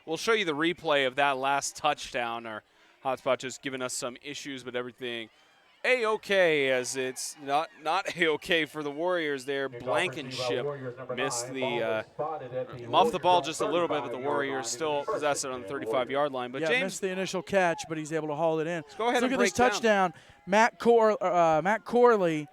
we'll show you the replay of that last touchdown. Our hotspot just giving us some issues, but everything A-okay, as it's not A-okay for the Warriors there. Blankenship missed the muffed the ball just a little bit, but the Warriors still possess it on the 35-yard line. But yeah, James missed the initial catch, but he's able to haul it in. go ahead Look and at this break touchdown. Matt Corley,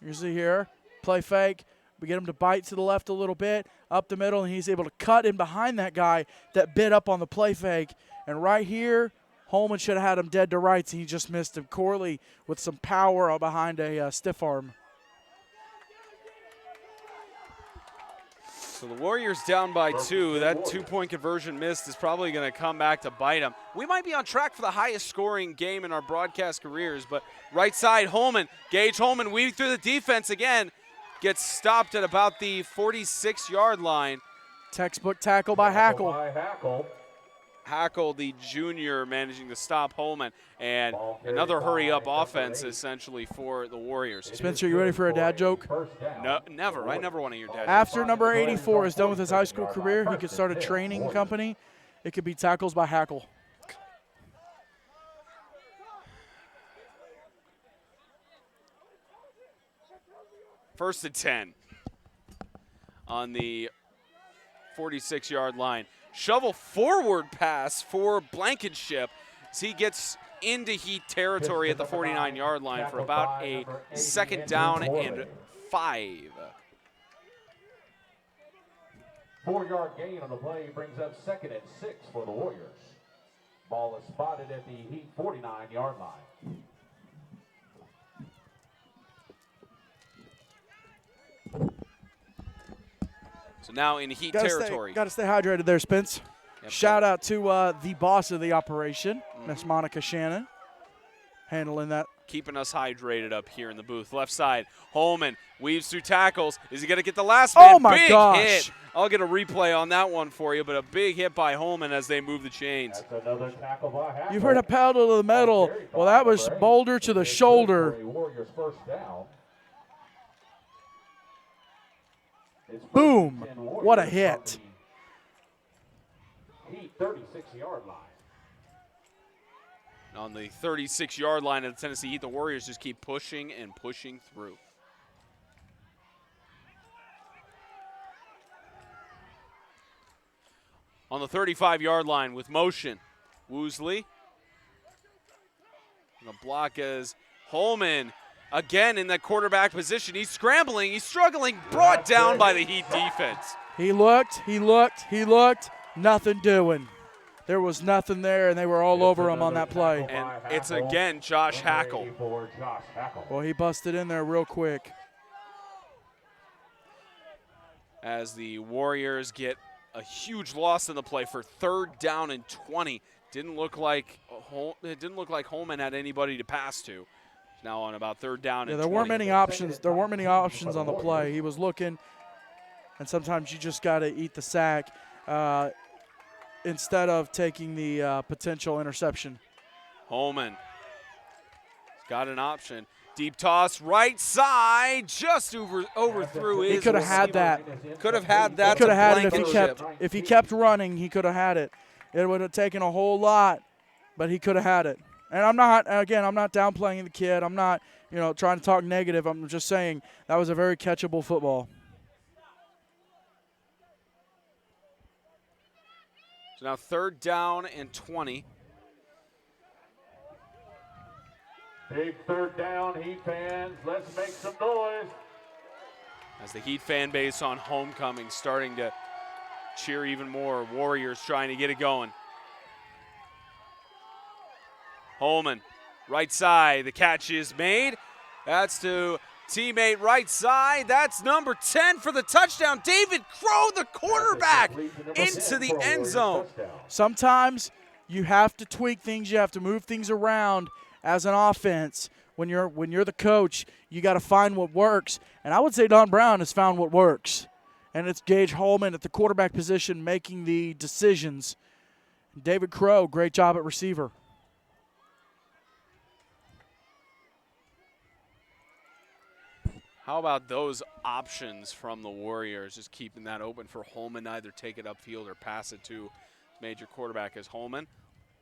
you see here, play fake. We get him to bite to the left a little bit, up the middle, and he's able to cut in behind that guy that bit up on the play fake. And right here, Holman should have had him dead to rights, and he just missed him. Corley with some power behind a stiff arm. So the Warriors down by 2. That 2-point conversion missed is probably going to come back to bite them. We might be on track for the highest scoring game in our broadcast careers, but right side, Holman. Gage Holman weaving through the defense again. Gets stopped at about the 46-yard line. Textbook tackle by Hackle. Hackle, the junior, managing to stop Holman. And another hurry-up offense, essentially, for the Warriors. Spencer, you ready for a dad joke? No, never. I never want to hear dad jokes. After number 84 is done with his high school career, he could start a training company. It could be Tackles by Hackle. First and 10 on the 46-yard line. Shovel forward pass for Blankenship as he gets into Heat territory at the 49-yard line for about a second down and 5. 4-yard gain on the play brings up 2nd and 6 for the Warriors. Ball is spotted at the Heat 49-yard line. So now in Heat territory. Got to stay hydrated there, Spence. Yep. Shout out to the boss of the operation, Miss Monica Shannon, handling that. Keeping us hydrated up here in the booth. Left side, Holman weaves through tackles. Is he going to get the last man? Oh, my big gosh. hit. I'll get a replay on that one for you, but a big hit by Holman as they move the chains. That's another tackle by Hackle. You've heard a pedal to the metal. Well, that was boulder to the shoulder. Warriors first down. Boom. What a hit. Heat 36-yard line. On the 36-yard line of the Tennessee Heat, the Warriors just keep pushing and pushing through. On the 35-yard line with motion, Woosley. And the block is Holman again in that quarterback position. He's scrambling, he's struggling, brought down by the Heat defense. He looked, nothing doing. There was nothing there, and they were all over him on that play. And it's again Josh Hackle. Well, he busted in there real quick. As the Warriors get a huge loss in the play for 3rd down and 20. Didn't look like Holman had anybody to pass to. Now on about 3rd down and 20. There weren't many options. There weren't many options on the play. He was looking, and sometimes you just got to eat the sack instead of taking the potential interception. Holman got an option. Deep toss, right side, just overthrew his. He could have had that. Could have had that. He could have had it if he kept running. He could have had it. It would have taken a whole lot, but he could have had it. And I'm not downplaying the kid. I'm not, trying to talk negative. I'm just saying that was a very catchable football. So now 3rd down and 20. Big 3rd down, Heat fans. Let's make some noise. As the Heat fan base on homecoming starting to cheer even more. Warriors trying to get it going. Holman, right side. The catch is made. That's to teammate right side. That's number 10 for the touchdown. David Crow, the quarterback, into the end zone. Sometimes you have to tweak things. You have to move things around as an offense. When you're the coach, you got to find what works. And I would say Don Brown has found what works. And it's Gage Holman at the quarterback position making the decisions. David Crow, great job at receiver. How about those options from the Warriors, just keeping that open for Holman, either take it upfield or pass it to major quarterback as Holman.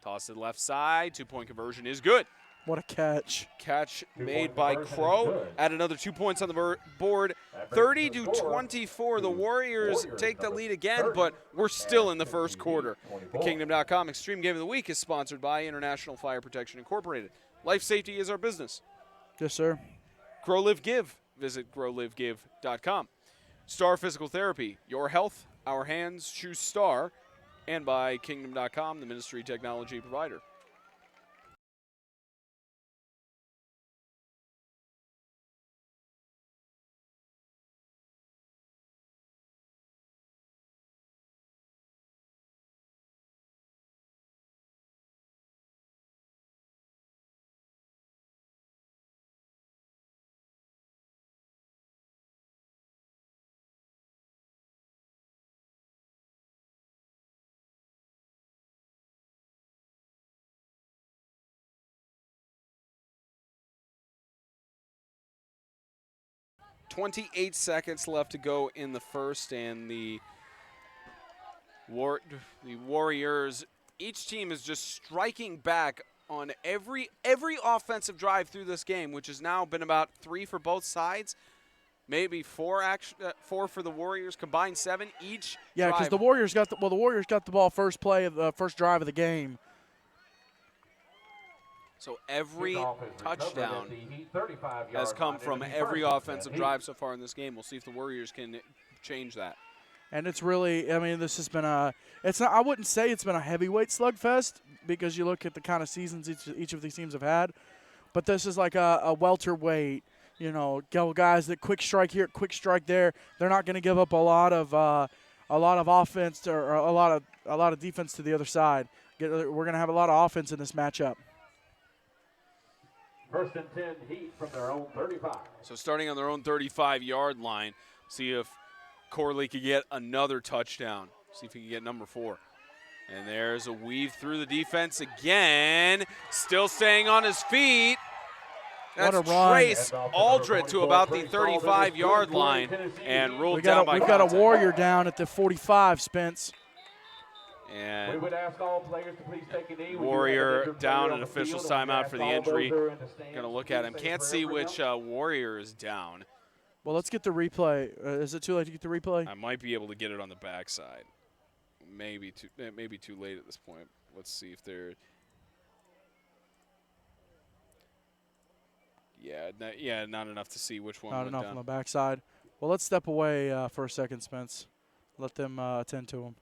Toss to the left side, two-point conversion is good. What a catch. Catch made Two-point by conversion is Crow. good. Add another 2 points on the board. That brings 30 the to score 24. The to Warriors take the number lead again, 30 but we're still and in the first quarter. The 24. Kingdom.com Extreme Game of the Week is sponsored by International Fire Protection Incorporated. Life safety is our business. Yes, sir. Grow, Live, Give. Visit growlivegive.com. Star Physical Therapy. Your health, our hands. Choose Star. And by Kingdom.com, the ministry technology provider. .28 seconds left to go in the first, and the Warriors, each team is just striking back on every offensive drive through this game, which has now been about 3 for both sides, maybe 4 for the Warriors, combined 7 each. Yeah, because the Warriors got the ball first play of the first drive of the game. So every Kickoff is recovered touchdown at the 35-yard has come line. from It'll be every first and offensive 10. drive so far in this game. We'll see if the Warriors can change that. And it's really, I mean, this has been I wouldn't say it's been a heavyweight slugfest because you look at the kind of seasons each of these teams have had, but this is like a welterweight, guys that quick strike here, quick strike there. They're not going to give up a lot of offense or a lot of defense to the other side. We're going to have a lot of offense in this matchup. First and 10, Heat from their own 35. So starting on their own 35-yard line, see if Corley could get another touchdown. See if he can get number 4. And there's a weave through the defense again. Still staying on his feet. That's What a run. Trace Aldred to about the 35-yard line and ruled down by We've got a contact. Warrior down at the 45, Spence. We And would ask all players to please take a knee. We do have an Warrior injured down player an on the official's field, and we timeout ask for the all those injury. who are in the stands Gonna look to at him. please Can't say see for which everyone Warrior is down. Well, let's get the replay. Is it too late to get the replay? I might be able to get it on the backside. Maybe too late at this point. Let's see if they're. Yeah, not enough to see which one Not went enough down. on the backside. Well, let's step away for a second, Spence. Let them attend to him.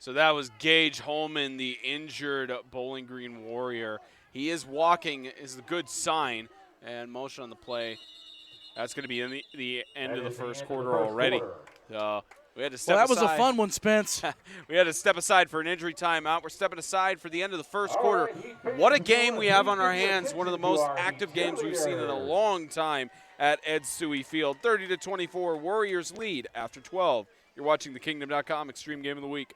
So that was Gage Holman, the injured Bowling Green Warrior. He is walking, is a good sign, and motion on the play. That's going to be in the end of the first quarter already. We had to step Well, that was aside. a fun one, Spence. We had to step aside for an injury timeout. We're stepping aside for the end of the first quarter. What a game we have on our hands. One of the most active games we've seen in a long time at Ed Suey Field. 30-24, Warriors lead after 12. You're watching the Kingdom.com Extreme Game of the Week.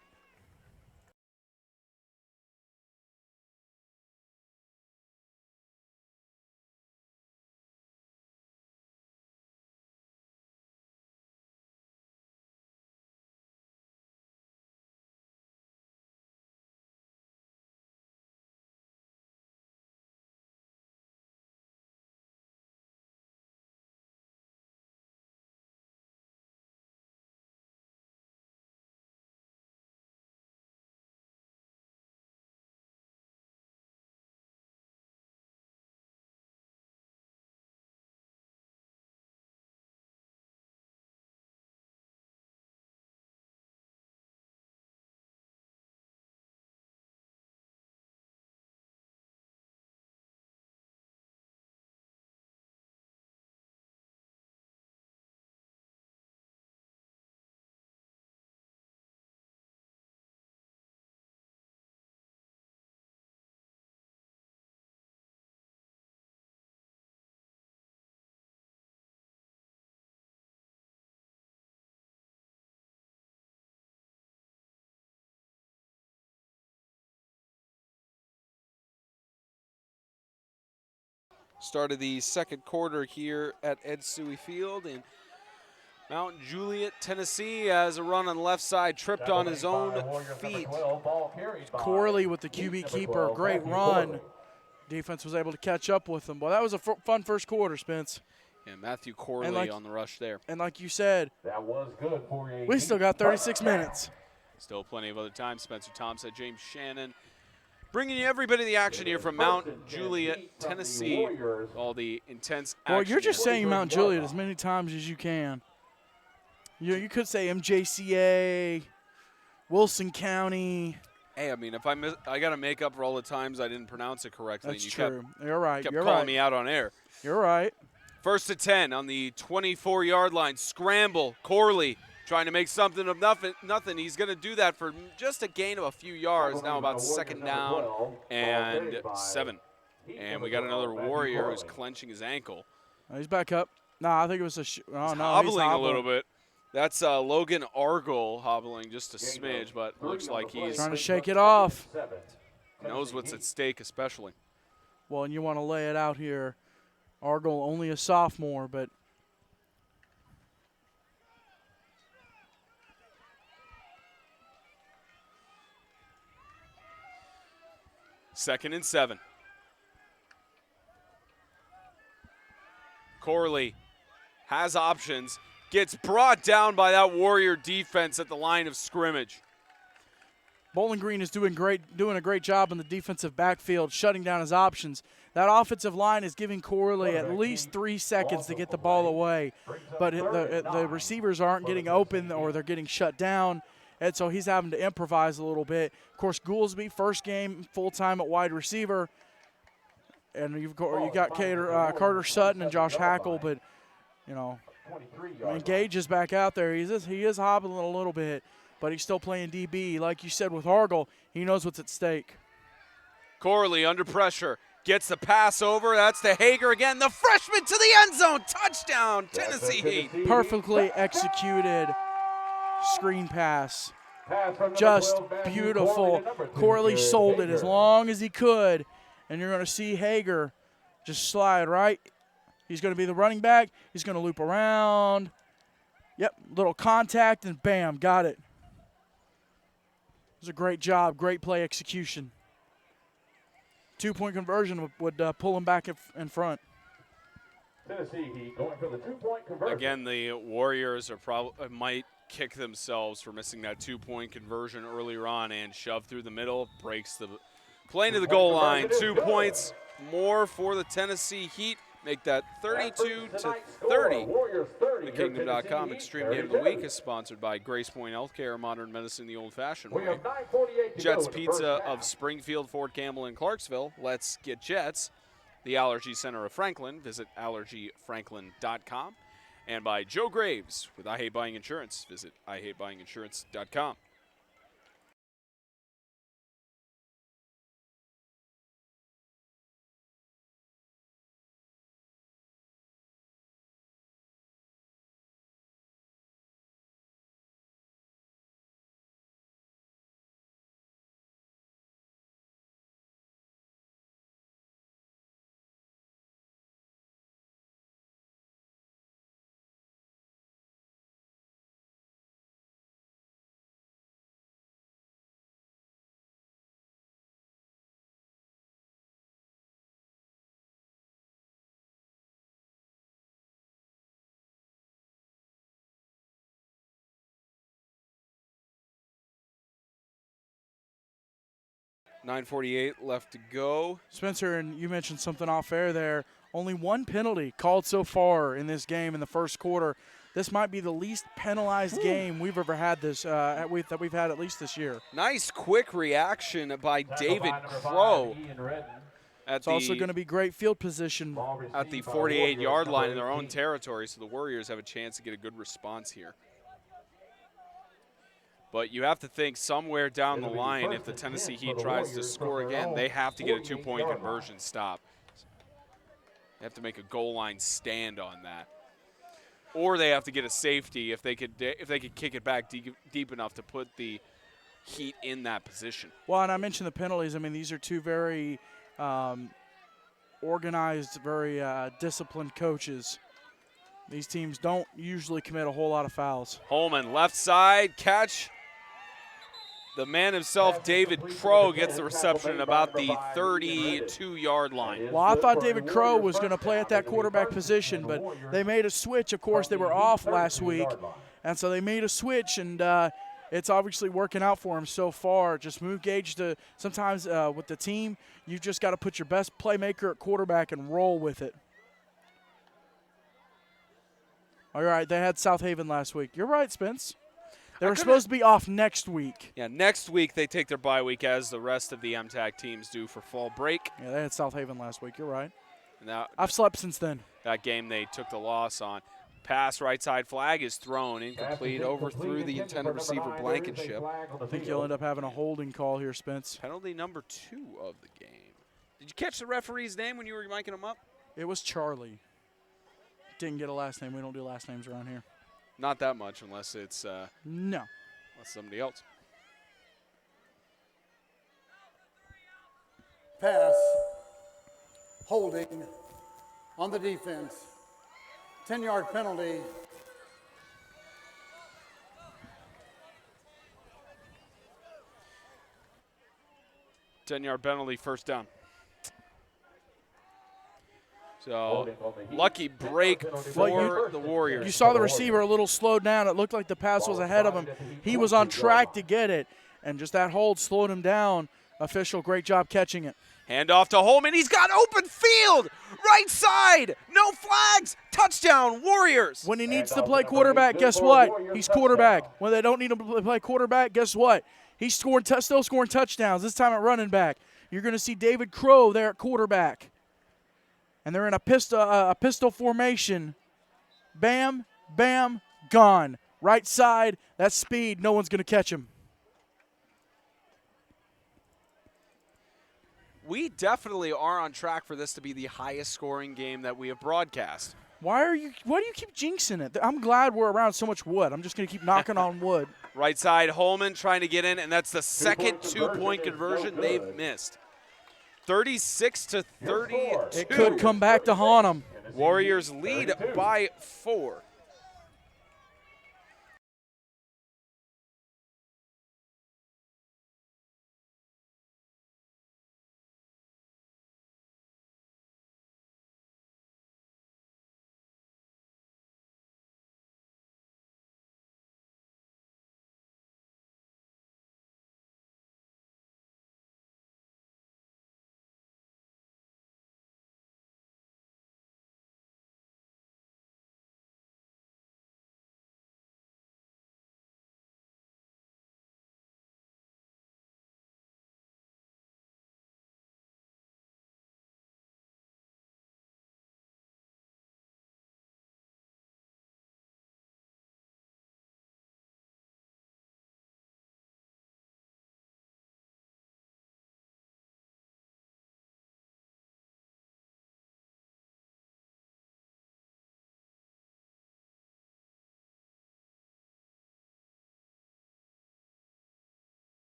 Start of the second quarter here at Ed Suey Field in Mount Juliet, Tennessee, as a run on the left side, tripped on his own feet. Corley with the QB keeper, great run. Defense was able to catch up with them. Well, that was a fun first quarter, Spence. And Matthew Corley on the rush there. And like you said, that was good for a we still got 36 minutes. Still plenty of other time. Spencer Thompson, James Shannon. Bringing you every bit of the action here from Mount Juliet, Tennessee. All the intense action. Well, you're just here. saying Mount Juliet as many times as you can. You could say MJCA, Wilson County. Hey, I mean, if I got to make up for all the times I didn't pronounce it correctly. That's and true. You're right. Kept You're calling right. me out on air. You're right. 1st and 10 on the 24-yard line. Scramble. Corley trying to make something of nothing. He's going to do that for just a gain of a few yards. Now about 2nd down and 7. And we got another Warrior who's clenching his ankle. He's back up. No, I think it was He's hobbling a little bit. That's Logan Argyle hobbling just a smidge, but looks like he's trying to shake it off. Knows what's at stake, especially. Well, and you want to lay it out here. Argyle only a sophomore, but Second and 7. Corley has options. Gets brought down by that Warrior defense at the line of scrimmage. Bowling Green is doing a great job in the defensive backfield, shutting down his options. That offensive line is giving Corley at least 3 seconds to get the ball away, but the receivers aren't getting open or they're getting shut down, and so he's having to improvise a little bit. Of course, Goolsby, first game full-time at wide receiver, and you got Carter Sutton and Josh Hackle, but you know. I mean, Gage is back out there. He is hobbling a little bit, but he's still playing DB. Like you said with Argyle, he knows what's at stake. Corley under pressure. Gets the pass over. That's to Hager again. The freshman to the end zone. Touchdown, Tennessee Heat. Perfectly executed screen pass. Just beautiful. Corley sold it as long as he could. And you're going to see Hager just slide right. He's going to be the running back. He's going to loop around. Yep, little contact, and bam, got it. It was a great job, great play execution. 2-point conversion would pull him back in front. Tennessee Heat going for the 2-point conversion. Again, the Warriors might kick themselves for missing that 2-point conversion earlier on and shove through the middle, breaks the play to the goal line. 2 points more for the Tennessee Heat. Make that 32-30. The Kingdom.com Extreme Game of the Week is sponsored by Grace Point Healthcare, modern medicine the old-fashioned way. Jets Pizza of Springfield, Fort Campbell, and Clarksville. Let's get Jets. The Allergy Center of Franklin. Visit allergyfranklin.com. And by Joe Graves with I Hate Buying Insurance. Visit IHateBuyingInsurance.com. .948 left to go. Spencer, and you mentioned something off air there. Only one penalty called so far in this game in the first quarter. This might be the least penalized game we've ever had that we've had at least this year. Nice quick reaction by David Crow. It's also going to be great field position at the 48-yard line in their own territory, so the Warriors have a chance to get a good response here. But you have to think somewhere down the line, if the Tennessee Heat tries to score again, they have to get a 2-point conversion stop. They have to make a goal line stand on that. Or they have to get a safety if they could kick it back deep enough to put the Heat in that position. Well, and I mentioned the penalties. I mean, these are two very organized, very disciplined coaches. These teams don't usually commit a whole lot of fouls. Holman, left side, catch. The man himself, David Crow, gets the reception at about the 32-yard line. Well, I thought David Crow was going to play at that quarterback position, but they made a switch. Of course, they were off last week, and so they made a switch, and it's obviously working out for him so far. Just move Gage to sometimes with the team, you just got to put your best playmaker at quarterback and roll with it. All right, they had South Haven last week. You're right, Spence. They were supposed to be off next week. Yeah, next week they take their bye week as the rest of the MTAC teams do for fall break. Yeah, they had South Haven last week. You're right. And I've slept since then. That game they took the loss on. Pass, right side flag is thrown, incomplete, over through the intended receiver, Blankenship. I think you'll end up having a holding call here, Spence. Penalty number 2 of the game. Did you catch the referee's name when you were miking him up? It was Charlie. Didn't get a last name. We don't do last names around here. Not that much unless it's no. Unless somebody else. Pass, holding on the defense, 10-yard penalty. Ten-yard penalty, first down. So, lucky break for the Warriors. You saw the receiver a little slowed down. It looked like the pass was ahead of him. He was on track to get it, and just that hold slowed him down. Official, great job catching it. Hand off to Holman. He's got open field. Right side. No flags. Touchdown, Warriors. When he needs to play quarterback, guess what? He's quarterback. When they don't need him to play quarterback, guess what? He's still scoring touchdowns, this time at running back. You're going to see David Crow there at quarterback. And they're in a pistol formation. Bam, bam, gone. Right side, that's speed. No one's going to catch him. We definitely are on track for this to be the highest scoring game that we have broadcast. Why do you keep jinxing it? I'm glad we're around so much wood. I'm just going to keep knocking on wood. Right side, Holman trying to get in, and that's the second two-point conversion they've missed. 36-32. It could come back to haunt them. Warriors lead by 4.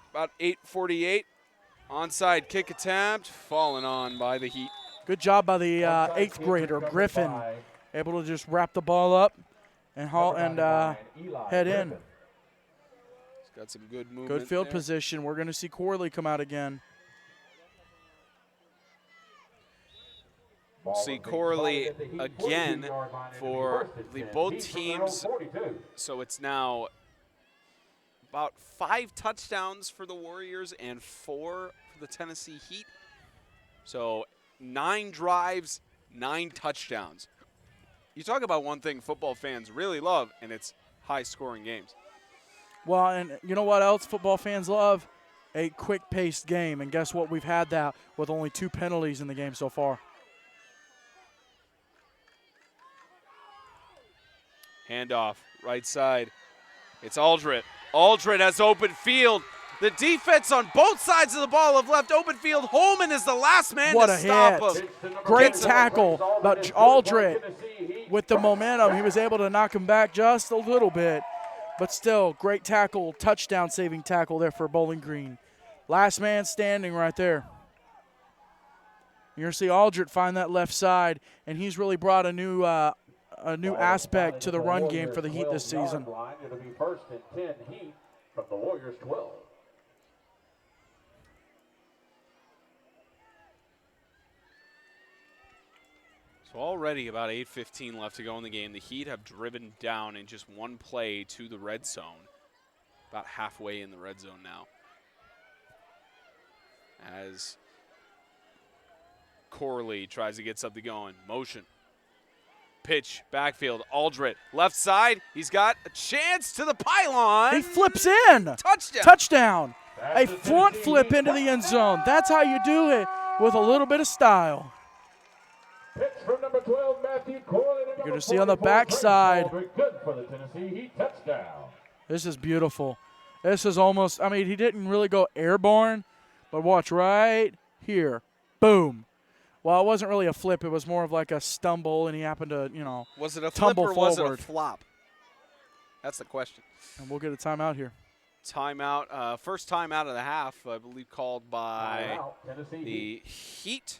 About 8:48. Onside kick attempt, fallen on by the Heat. Good job by the 8th grader, Griffin. Able to just wrap the ball up and head in. He's got some good movement. Good field there. position. We're going to see Corley come out again. We'll see Corley again for both teams. So it's now about 5 touchdowns for the Warriors and 4 for the Tennessee Heat. So 9 drives, 9 touchdowns. You talk about one thing football fans really love, and it's high-scoring games. Well, and you know what else football fans love? A quick-paced game. And guess what? We've had that with only 2 penalties in the game so far. Handoff, right side. It's Aldred. Aldred has open field. The defense on both sides of the ball have left open field. Holman is the last man to stop him. Great tackle, but Aldred, with the momentum, he was able to knock him back just a little bit. But still, great tackle, touchdown saving tackle there for Bowling Green. Last man standing right there. You're going to see Aldrich find that left side, and he's really brought a new aspect to the run game for the Heat this season. It'll be first and 10 Heat from the Warriors 12. So already about 8:15 left to go in the game. The Heat have driven down in just one play to the red zone. About halfway in the red zone now. As Corley tries to get something going. Motion. Pitch, backfield, Aldrich, left side. He's got a chance to the pylon. He flips in. Touchdown. Touchdown. A front flip into the end zone. That's how you do it with a little bit of style. Pitch from number 12, Matthew Corley. You're going to see on the backside. Good for the Tennessee Heat touchdown. This is beautiful. This is almost, I mean, he didn't really go airborne, but watch right here. Boom. Well, it wasn't really a flip. It was more of like a stumble, and he happened to, Was it a flip tumble or was it forward. a flop? That's the question. And we'll get a timeout here. Timeout. First time out of the half, I believe, called by the Heat.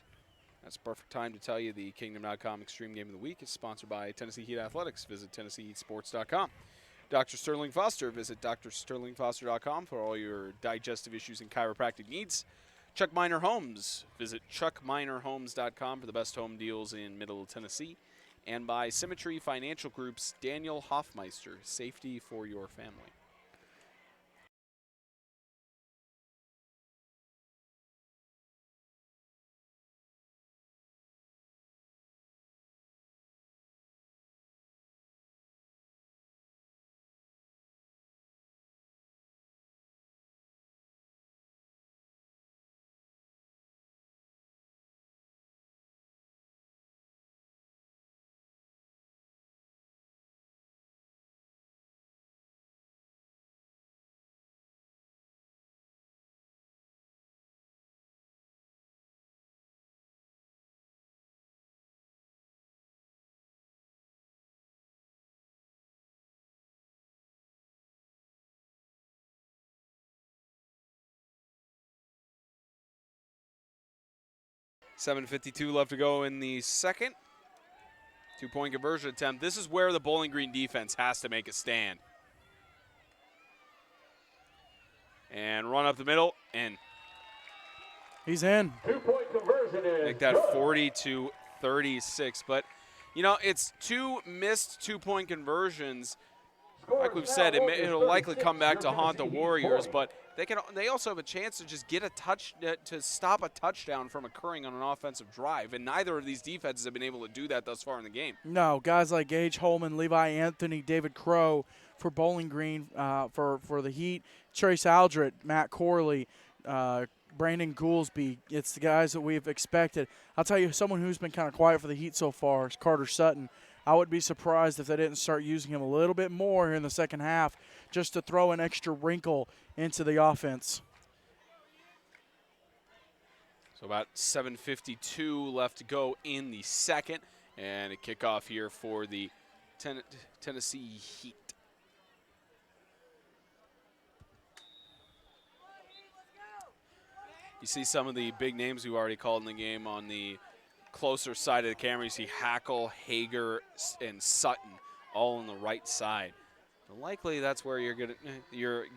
That's a perfect time to tell you the Kingdom.com Extreme Game of the Week is sponsored by Tennessee Heat Athletics. Visit TennesseeHeatSports.com. Dr. Sterling Foster. Visit drsterlingfoster.com for all your digestive issues and chiropractic needs. Chuck Miner Homes. Visit chuckminerhomes.com for the best home deals in Middle Tennessee. And by Symmetry Financial Group's Daniel Hoffmeister. Safety for your family. .52 left to go in the second. 2-point conversion attempt. This is where the Bowling Green defense has to make a stand. And run up the middle, and he's in. 2-point conversion is make that 40-36. But, it's two missed 2-point conversions. Like we've said, it'll likely come back to haunt the Warriors, but they also have a chance to just get to stop a touchdown from occurring on an offensive drive, and neither of these defenses have been able to do that thus far in the game. No, guys like Gage Holman, Levi Anthony, David Crow for Bowling Green, for the Heat, Trace Aldrich, Matt Corley, Brandon Goolsby. It's the guys that we've expected. I'll tell you, someone who's been kind of quiet for the Heat so far is Carter Sutton. I would be surprised if they didn't start using him a little bit more here in the second half just to throw an extra wrinkle into the offense. So about 7:52 left to go in the second, and a kickoff here for the Tennessee Heat. You see some of the big names we already called in the game on the closer side of the camera. You see Hackle, Hager, and Sutton all on the right side. And likely that's where you're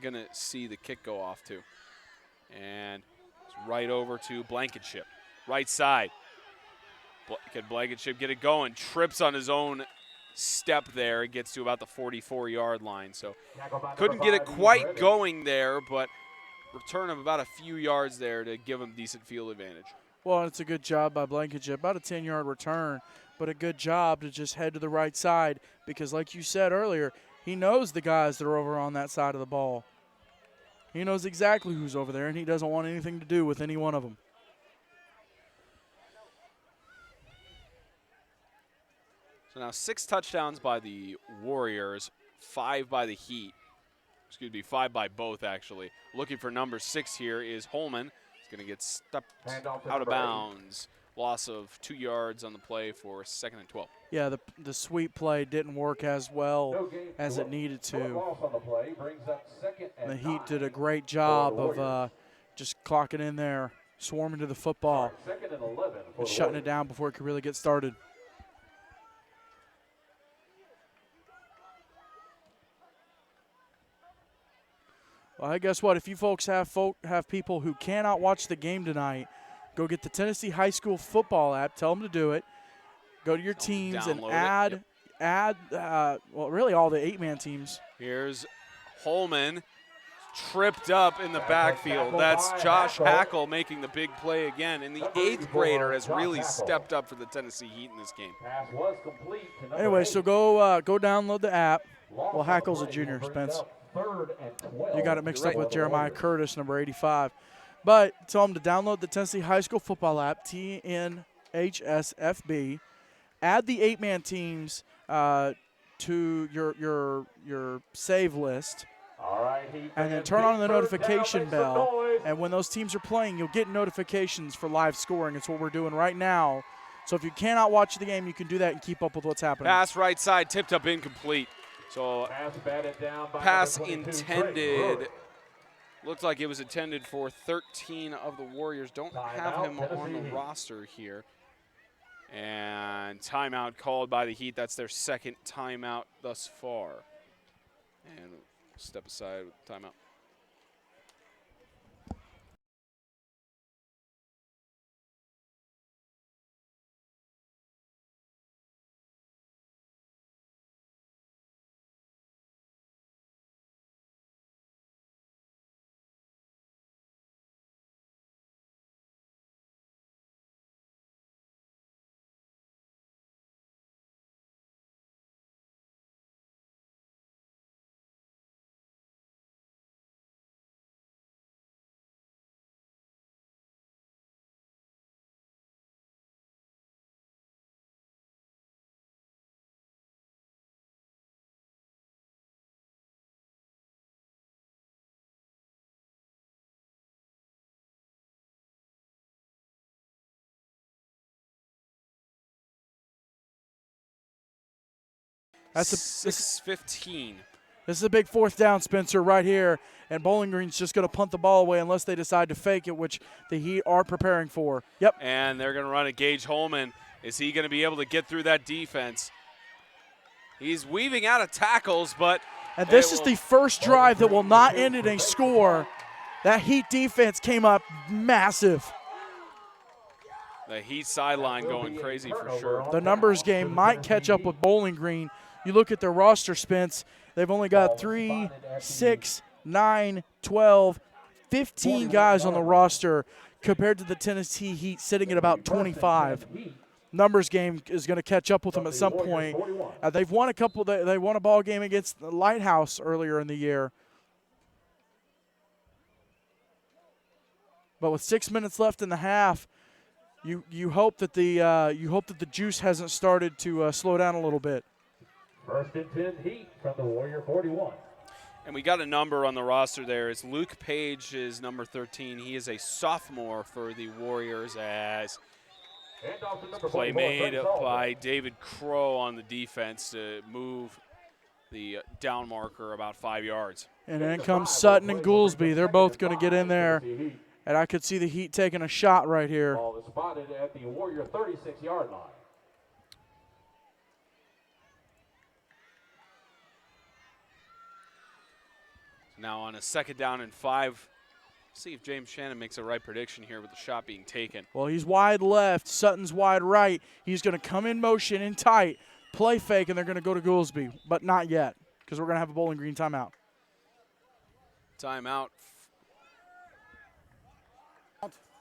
gonna see the kick go off to. And it's right over to Blankenship, right side. Can Blankenship get it going? Trips on his own step there. It gets to about the 44-yard line. So couldn't get it quite going there, but return of about a few yards there to give him decent field advantage. Well, it's a good job by Blankenship. About a 10-yard return, but a good job to just head to the right side because, like you said earlier, he knows the guys that are over on that side of the ball. He knows exactly who's over there, and he doesn't want anything to do with any one of them. So now 6 touchdowns by the Warriors, 5 by the Heat. Excuse me, 5 by both, actually. Looking for number 6 here is Holman. Going to get stepped out of bounds. Loss of 2 yards on the play for 2nd and 12. Yeah, the sweep play didn't work as well as it needed to. Loss on the play brings up 2nd and The Heat 9 did a great for job the of Warriors. just clocking in there, swarming to the football, 2nd and 11 for and the shutting Warriors. it down before it could really get started. Well, hey, guess what? If you folks have people who cannot watch the game tonight, go get the Tennessee High School football app. Tell them to do it. Go to your Tell 'em to teams and download it. add, well, really all the 8-man teams. Here's Holman tripped up in the backfield. That's Josh Hackle making the big play again. And the 8th grader has really stepped up for the Tennessee Heat in this game. Pass was complete to number Anyway, 8. so go download the app. Loss Well, on the Hackle's a play junior, brings Spence. up 3rd and 12. You got it mixed You're up right. with Jeremiah Curtis, number 85. But tell them to download the Tennessee High School football app, TNHSFB. Add the 8-man teams to your save list, All right, Heat and then fans, turn on keep the third notification down, make some bell. noise. And when those teams are playing, you'll get notifications for live scoring. It's what we're doing right now. So if you cannot watch the game, you can do that and keep up with what's happening. Pass right side, tipped up incomplete. So Pass batted down by pass number 22, Trey intended. Brewer. Looked like it was intended for 13 of the Warriors. Don't have Timeout, him on Tennessee the Heat. roster here. And timeout called by the Heat. That's their 2nd timeout thus far. And step aside with timeout. That's 6:15. This is a big 4th down, Spencer, right here. And Bowling Green's just going to punt the ball away unless they decide to fake it, which the Heat are preparing for. Yep. And they're going to run it. Gage Holman. Is he going to be able to get through that defense? He's weaving out of tackles, but And this is the first drive that will not end in a score. That Heat defense came up massive. the Heat sideline going crazy for sure. The numbers game might catch up with Bowling Green. You look at their roster, Spence, they've only got 3, 6, 9, 12, 15 guys on the roster compared to the Tennessee Heat sitting at about 25. Numbers game is going to catch up with them at some point. They've won a couple. They won a ball game against the Lighthouse earlier in the year. But with 6 minutes left in the half, you hope that the juice hasn't started to slow down a little bit. 1st and 10 Heat from the Warrior 41. And we got a number on the roster there. It's Luke Page is number 13. He is a sophomore for the Warriors as Handoff to number play 44, made Trey Sullivan. by David Crow on the defense to move the down marker about 5 yards. And then comes Sutton and Goolsby. They're both going to get in there. And I could see the Heat taking a shot right here. Ball is spotted at the Warrior 36-yard line. Now on a 2nd down and 5. See if James Shannon makes a right prediction here with the shot being taken. Well, he's wide left. Sutton's wide right. He's going to come in motion in tight, play fake, and they're going to go to Goolsby. But not yet, because we're going to have a Bowling Green timeout. Timeout.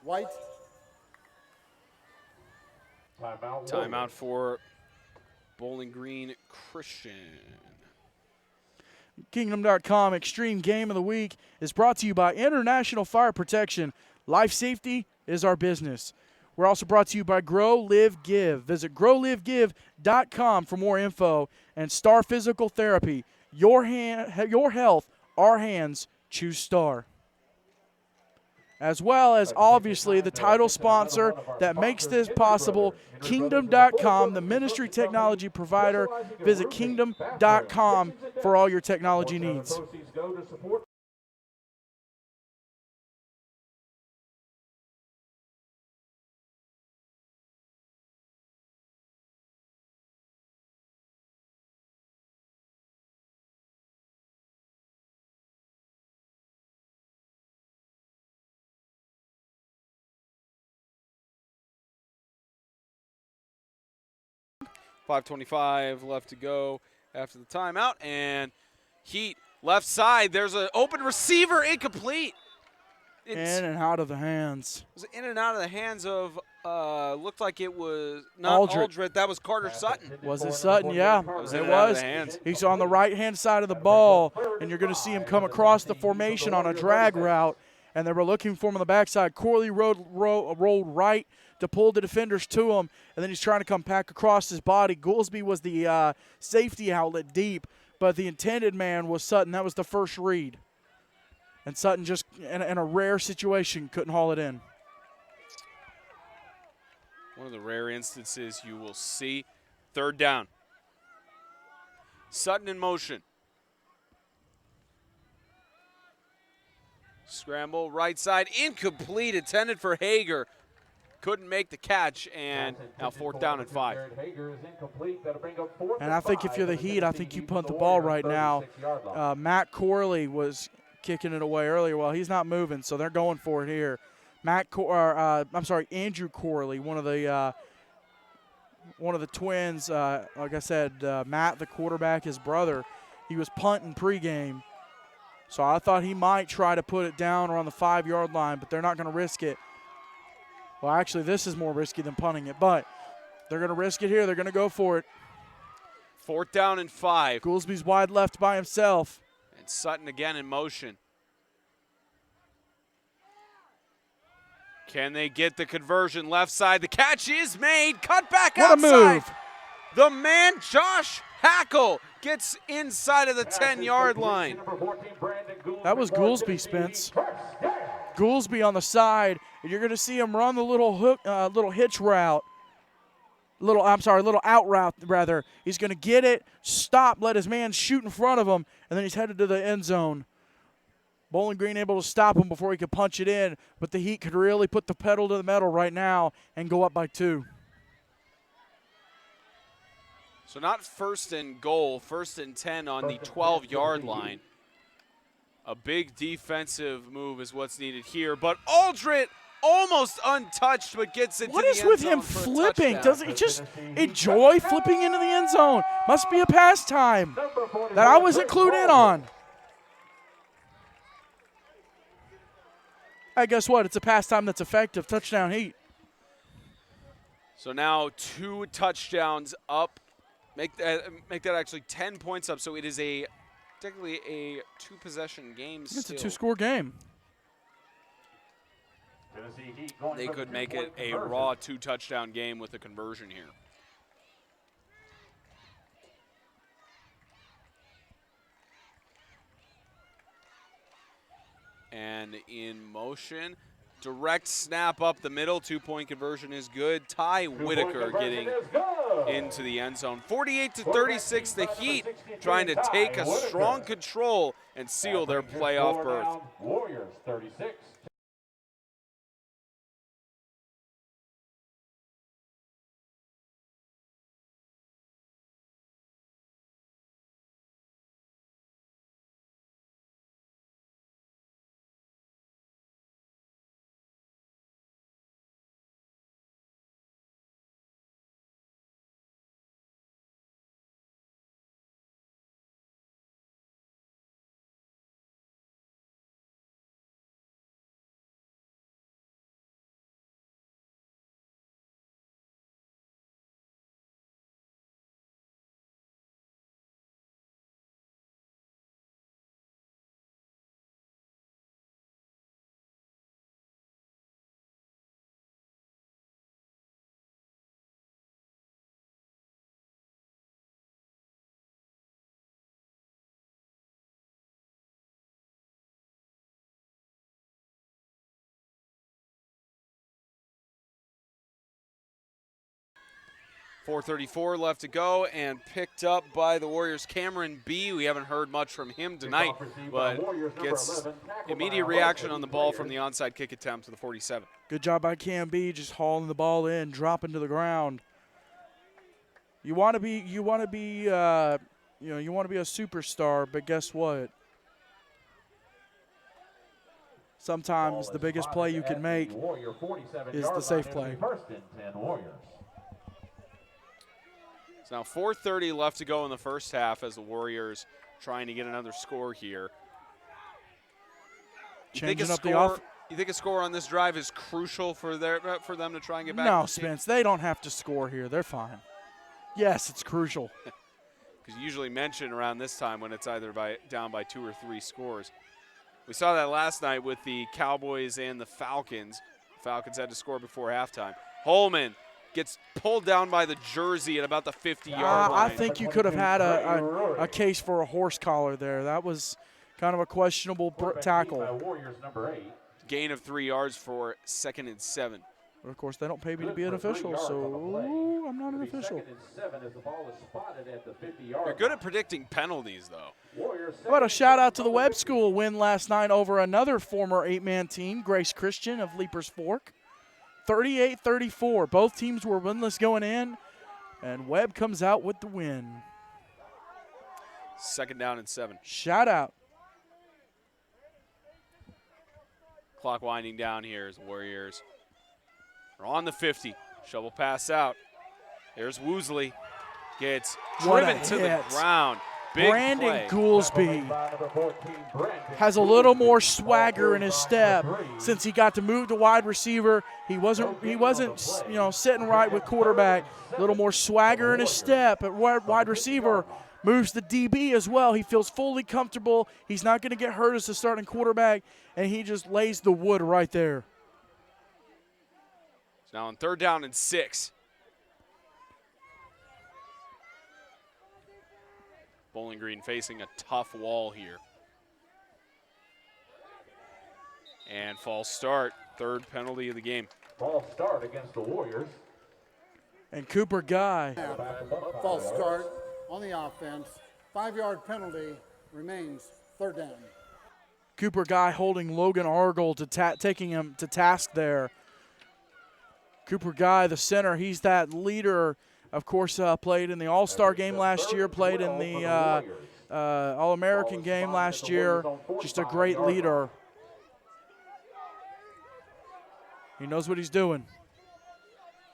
White. Timeout for Bowling Green Christian. Kingdom.com Extreme Game of the Week is brought to you by International Fire Protection. Life safety is our business. We're also brought to you by Grow, Live, Give. Visit growlivegive.com for more info. And Star Physical Therapy. Your health, our hands. Choose Star. as well as obviously the title sponsor that makes this possible, Kingdom.com, the ministry technology provider. Visit Kingdom.com for all your technology needs. 5:25 left to go after the timeout, and Heat left side. There's an open receiver, incomplete. In and out of the hands. It was in and out of the hands of, looked like it was not Aldred. That was Carter Sutton. Was it Sutton? Yeah, it was. He's on the right-hand side of the ball, and you're going to see him come across the formation on a drag route, and they were looking for him on the backside. Corley rolled right to pull the defenders to him, and then he's trying to come back across his body. Goolsby was the safety outlet deep, but the intended man was Sutton. That was the first read. And Sutton just, in a rare situation, couldn't haul it in. One of the rare instances you will see. Third down. Sutton in motion. Scramble, right side, incomplete, intended for Hager. Couldn't make the catch, and now 4th down and 5. And I think if you're the Heat, I think you punt the ball right now. Matt Corley was kicking it away earlier. Well, he's not moving, so they're going for it here. Andrew Corley, one of the twins. Like I said, Matt, the quarterback, his brother, he was punting pregame. So I thought he might try to put it down around the 5-yard line, but they're not going to risk it. Well, actually, this is more risky than punting it, but they're going to risk it here. They're going to go for it. 4th down and 5. Goolsby's wide left by himself. And Sutton again in motion. Can they get the conversion left side? The catch is made. Cut back outside. What a move. The man, Josh Hackle, gets inside of the 10-yard line. That was Goolsby, Spence. Goolsby on the side, and you're going to see him run the little hitch route. Little out route, rather. He's going to get it, stop, let his man shoot in front of him, and then he's headed to the end zone. Bowling Green able to stop him before he could punch it in, but the Heat could really put the pedal to the metal right now and go up by 2. So not 1st and goal, 1st and 10 on the 12-yard line. A big defensive move is what's needed here, but Aldred almost untouched, but gets into the end zone. What is with him flipping? Doesn't he just enjoy flipping into the end zone? Must be a pastime that I wasn't clued in on. Hey, guess what? It's a pastime that's effective. Touchdown Heat. So now 2 touchdowns up. Make that actually 10 points up. So it is technically a 2-possession game still. It's a 2-score game. They could make it a raw 2-touchdown game with a conversion here. And in motion, direct snap up the middle, 2-point conversion is good. Ty Whitaker getting into the end zone. 48-36, the Heat trying to take a strong control and seal their playoff berth. Warriors 36. 4:34 left to go, and picked up by the Warriors' Cameron B. We haven't heard much from him tonight, but gets immediate reaction on the ball from the onside kick attempt to the 47. Good job by Cam B, just hauling the ball in, dropping to the ground. You want to be a superstar, but guess what? Sometimes the biggest play you can make is the safe play. It's now 4:30 left to go in the first half as the Warriors trying to get another score here. You think a score on this drive is crucial for them to try and get back? No, Spence, they don't have to score here. They're fine. Yes, it's crucial. Because you usually mention around this time when it's either down by 2 or 3 scores. We saw that last night with the Cowboys and the Falcons. The Falcons had to score before halftime. Holman gets pulled down by the jersey at about the 50-yard line. I think you could have had a case for a horse collar there. That was kind of a questionable tackle. Gain of 3 yards for 2nd and 7. But, of course, they don't pay me to be an official, so I'm not an official. You're good at predicting penalties, though. How about a shout-out to the Webb School win last night over another former 8-man team, Grace Christian of Leapers Fork. 38-34. Both teams were winless going in, and Webb comes out with the win. 2nd down and 7. Shout-out. Clock winding down here as the Warriors are on the 50. Shovel pass out. There's Woosley. Gets driven to the ground. Big Brandon play. Goolsby has a little more swagger in his step since he got to move to wide receiver. He wasn't sitting right with quarterback. A little more swagger in his step at wide receiver. Moves the DB as well. He feels fully comfortable. He's not going to get hurt as the starting quarterback, and he just lays the wood right there. It's now on 3rd down and 6. Bowling Green facing a tough wall here. And false start, 3rd penalty of the game. False start against the Warriors. And Cooper Guy. False start on the offense. 5-yard penalty remains 3rd down. Cooper Guy holding Logan Argyle taking him to task there. Cooper Guy, the center, he's that leader. Of course, played in the All-Star game last year, played in the All-American game last year. Just a great leader. He knows what he's doing.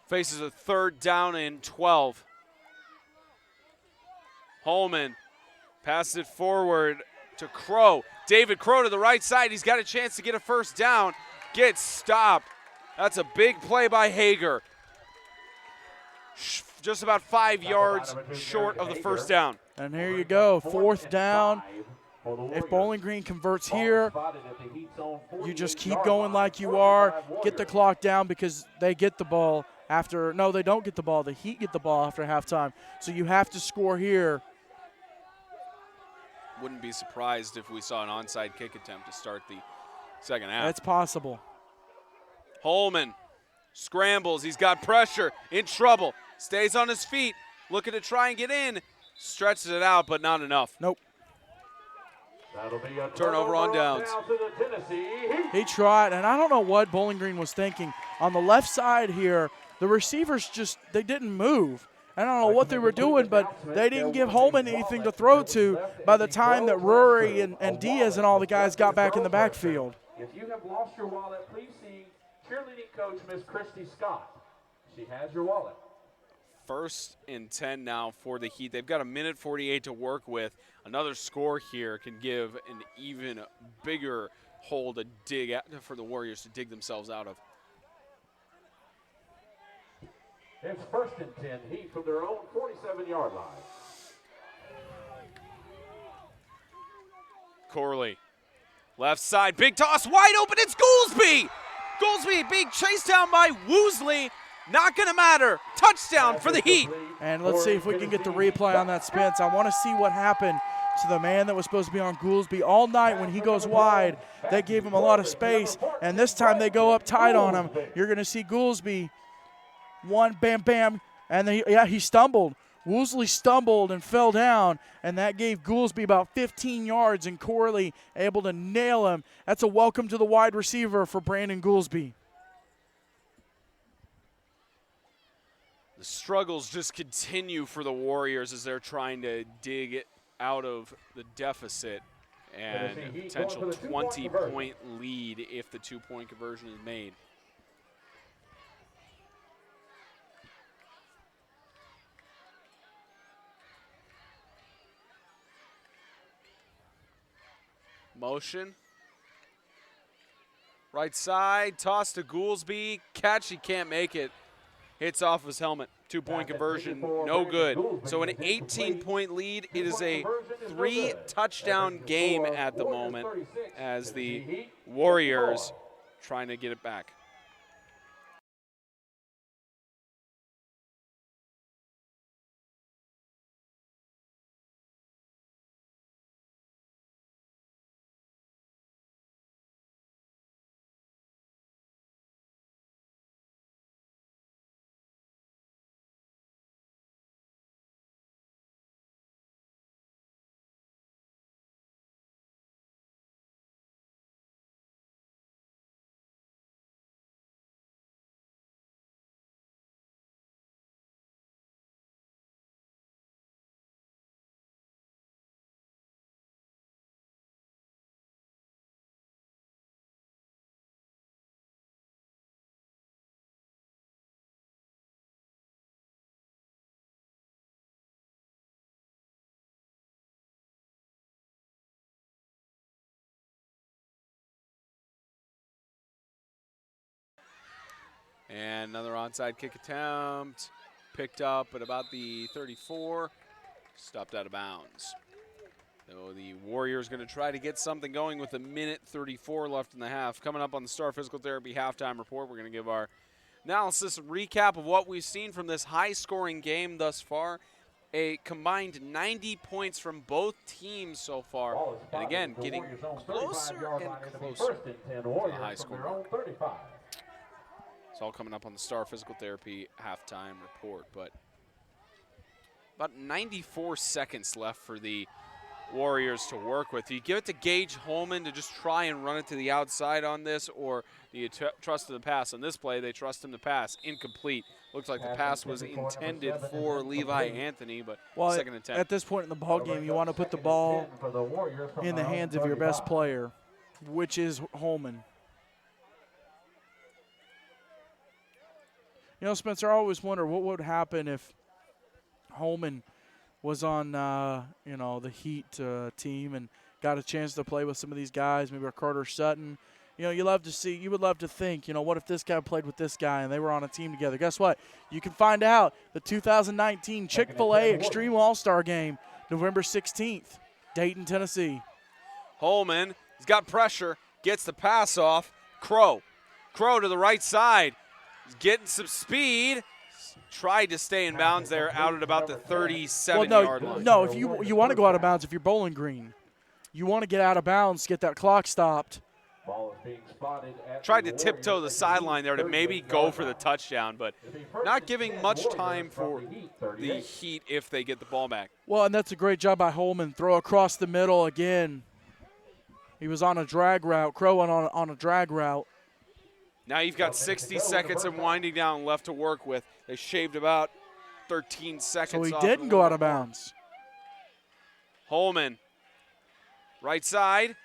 Faces a 3rd down and 12. Holman passes it forward to Crow. David Crow to the right side. He's got a chance to get a 1st down. Gets stopped. That's a big play by Hager. Just about 5 yards short of the 1st down. And here you go, 4th down. If Bowling Green converts here, you just keep going like you are. Get the clock down because they get the ball after. No, they don't get the ball. The Heat get the ball after halftime. So you have to score here. Wouldn't be surprised if we saw an onside kick attempt to start the 2nd half. That's possible. Holman scrambles. He's got pressure. In trouble. Stays on his feet. Looking to try and get in. Stretches it out, but not enough. Nope. That'll be a turnover on downs. He tried, and I don't know what Bowling Green was thinking. On the left side here, the receivers they didn't move. I don't know what they were doing, but they didn't give Holman anything to throw to by the time that Rory and Diaz and all the guys got back in the backfield. If you have lost your wallet, please see cheerleading coach Miss Christy Scott. She has your wallet. 1st and 10 now for the Heat. They've got 1:48 to work with. Another score here can give an even bigger hole to dig at for the Warriors to dig themselves out of. It's 1st and 10, Heat from their own 47-yard line. Corley, left side, big toss, wide open, it's Goolsby! Goolsby being chased down by Woosley. Not going to matter. Touchdown for the Heat. And let's see if we can get the replay on that, Spence. I want to see what happened to the man that was supposed to be on Goolsby all night when he goes wide. They gave him a lot of space, and this time they go up tight on him. You're going to see Goolsby, one, bam, bam, And he stumbled. Woolsey stumbled and fell down, and that gave Goolsby about 15 yards, and Corley able to nail him. That's a welcome to the wide receiver for Brandon Goolsby. The struggles just continue for the Warriors as they're trying to dig out of the deficit and a potential 20-point lead if the two-point conversion is made. Motion. Right side, toss to Goolsby. Catch, he can't make it. Hits off his helmet. Two-point conversion, no good. So an 18-point lead. It is a 3-touchdown game at the moment as the Warriors trying to get it back. And another onside kick attempt. Picked up at about the 34. Stopped out of bounds. So the Warriors going to try to get something going with 1:34 left in the half. Coming up on the Star Physical Therapy halftime report, we're going to give our analysis and recap of what we've seen from this high-scoring game thus far. A combined 90 points from both teams so far. And again, getting closer and closer to the high score. It's all coming up on the Star Physical Therapy halftime report. But about 94 seconds left for the Warriors to work with. Do you give it to Gage Holman to just try and run it to the outside on this, or do you trust in the pass? On this play, they trust him to pass. Incomplete. Looks like the pass was intended for Levi Anthony, but second attempt. At this point in the ball game, you want to put the ball in the hands of your best player, which is Holman. You know, Spencer, I always wonder what would happen if Holman was on, the Heat team and got a chance to play with some of these guys, maybe a Carter Sutton. You know, you would love to think, what if this guy played with this guy and they were on a team together? Guess what? You can find out the 2019 Chick-fil-A Extreme All-Star Game, November 16th, Dayton, Tennessee. Holman, he's got pressure, gets the pass off. Crow to the right side. He's getting some speed. Tried to stay in bounds there, out at about the 37-yard line. No, if you want to go out of bounds, if you're Bowling Green, you want to get out of bounds, get that clock stopped. Ball is being spotted at Tried to tiptoe the sideline there to maybe go for the touchdown, but not giving much time for the Heat if they get the ball back. Well, and that's a great job by Holman. Throw across the middle again. He was on a drag route, Crow on a drag route. Now you've got 60 seconds of winding down left to work with. They shaved about 13 seconds off. off. So he didn't go out of bounds. Holman, right side.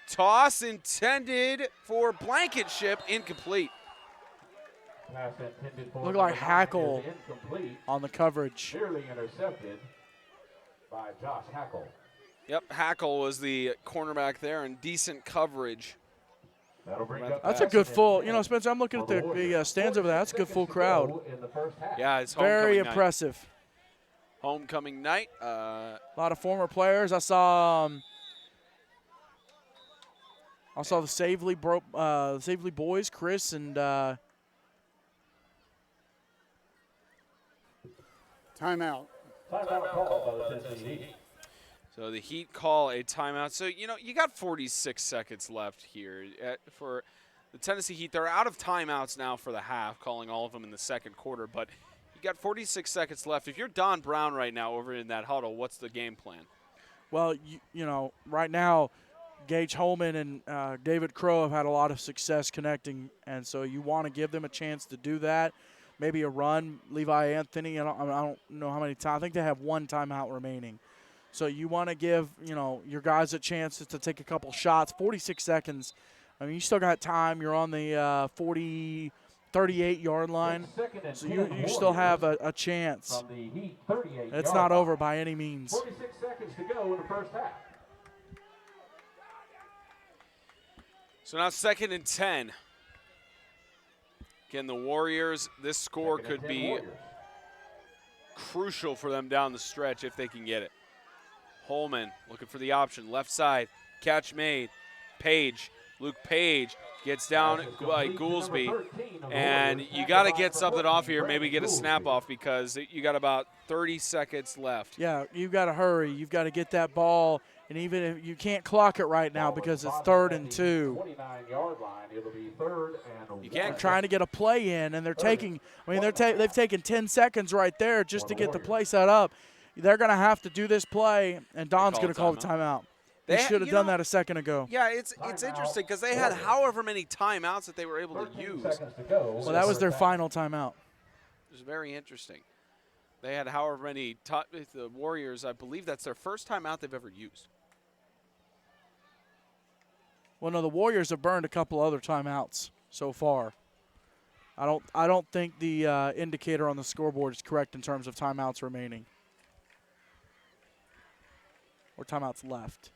Toss intended for Blankenship, incomplete. Looked like Hackle on the coverage. Nearly intercepted by Josh Hackle. Yep, Hackle was the cornerback there, and decent coverage. That's a good full. Spencer, I'm looking at the stands over there. That's a good full crowd. Yeah, it's homecoming very night. Impressive. Homecoming night. A lot of former players. I saw the Savely boys, Chris and. Timeout. Timeout call by the Tennessee Heat. So the Heat call a timeout. So, you got 46 seconds left here. For the Tennessee Heat, they're out of timeouts now for the half, calling all of them in the second quarter. But you got 46 seconds left. If you're Don Brown right now over in that huddle, what's the game plan? Well, you know, right now, Gage Holman and David Crow have had a lot of success connecting, and so you want to give them a chance to do that. Maybe a run, Levi Anthony. I don't know how many times. I think they have one timeout remaining. So you want to give, you know, your guys a chance to take a couple shots. 46 seconds. I mean, you still got time. You're on the 38-yard line. So you still have a chance. From the Heat 38 It's not over by any means. 46 seconds to go in the first half. So now 2nd and 10. Again, the Warriors, this score could be crucial for them down the stretch if they can get it. Holman looking for the option, left side, catch made. Page, Luke Page gets down by Goolsby, and you got to get something off here, maybe get a snap off because you got about 30 seconds left. Yeah, you've got to hurry. You've got to get that ball, and even if you can't clock it right now because it's 3rd and 2. 29-yard line. It'll be 3rd and You can't They're trying to get a play in, and they're taking. I mean, they've taken 10 seconds right there just to get the play set up. They're going to have to do this play, and Don's going to call the timeout. They should have done that a second ago. Yeah, it's interesting because they had however many timeouts that they were able to use. Well, that was their final timeout. It was very interesting. They had however many the Warriors, I believe that's their first timeout they've ever used. Well, no, the Warriors have burned a couple other timeouts so far. I don't think the indicator on the scoreboard is correct in terms of timeouts remaining or timeouts left.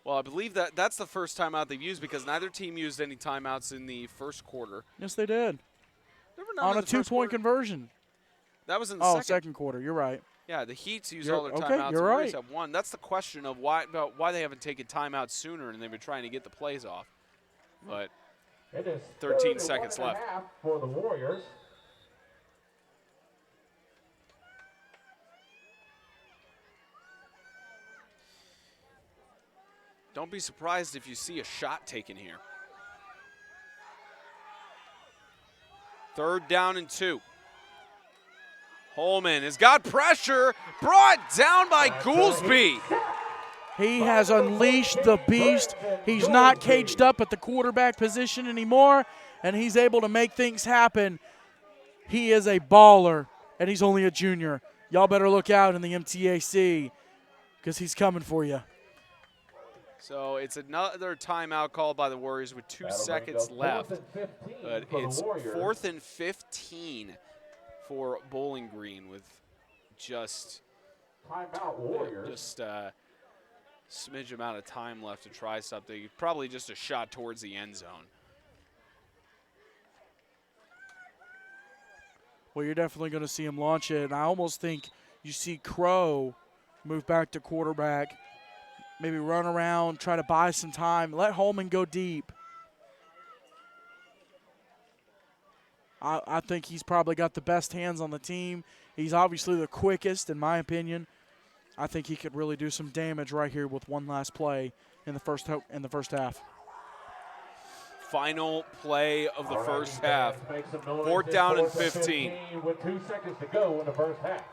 Well, I believe that's the first timeout they've used because neither team used any timeouts in the first quarter. Yes, they did. On a 2-point conversion. That was in the second quarter. You're right. Yeah, the Heats use all their timeouts. Okay, you're the Warriors right. have one. That's the question of why they haven't taken timeouts sooner and they've been trying to get the plays off. But it is 13 seconds left. For the Warriors. Don't be surprised if you see a shot taken here. 3rd down and 2. Holman has got pressure, brought down by Goolsby. He has unleashed the beast. He's not caged up at the quarterback position anymore, and he's able to make things happen. He is a baller, and he's only a junior. Y'all better look out in the MTAC because he's coming for you. So it's another timeout called by the Warriors with 2 seconds left. But it's 4th and 15 for Bowling Green with just a smidge amount of time left to try something. Probably just a shot towards the end zone. Well, you're definitely going to see him launch it. And I almost think you see Crow move back to quarterback, maybe run around, try to buy some time, let Holman go deep. I think he's probably got the best hands on the team. He's obviously the quickest, in my opinion. I think he could really do some damage right here with one last play in the first half. Final play of the first half. 4th down and 15. With 2 seconds to go in the first half.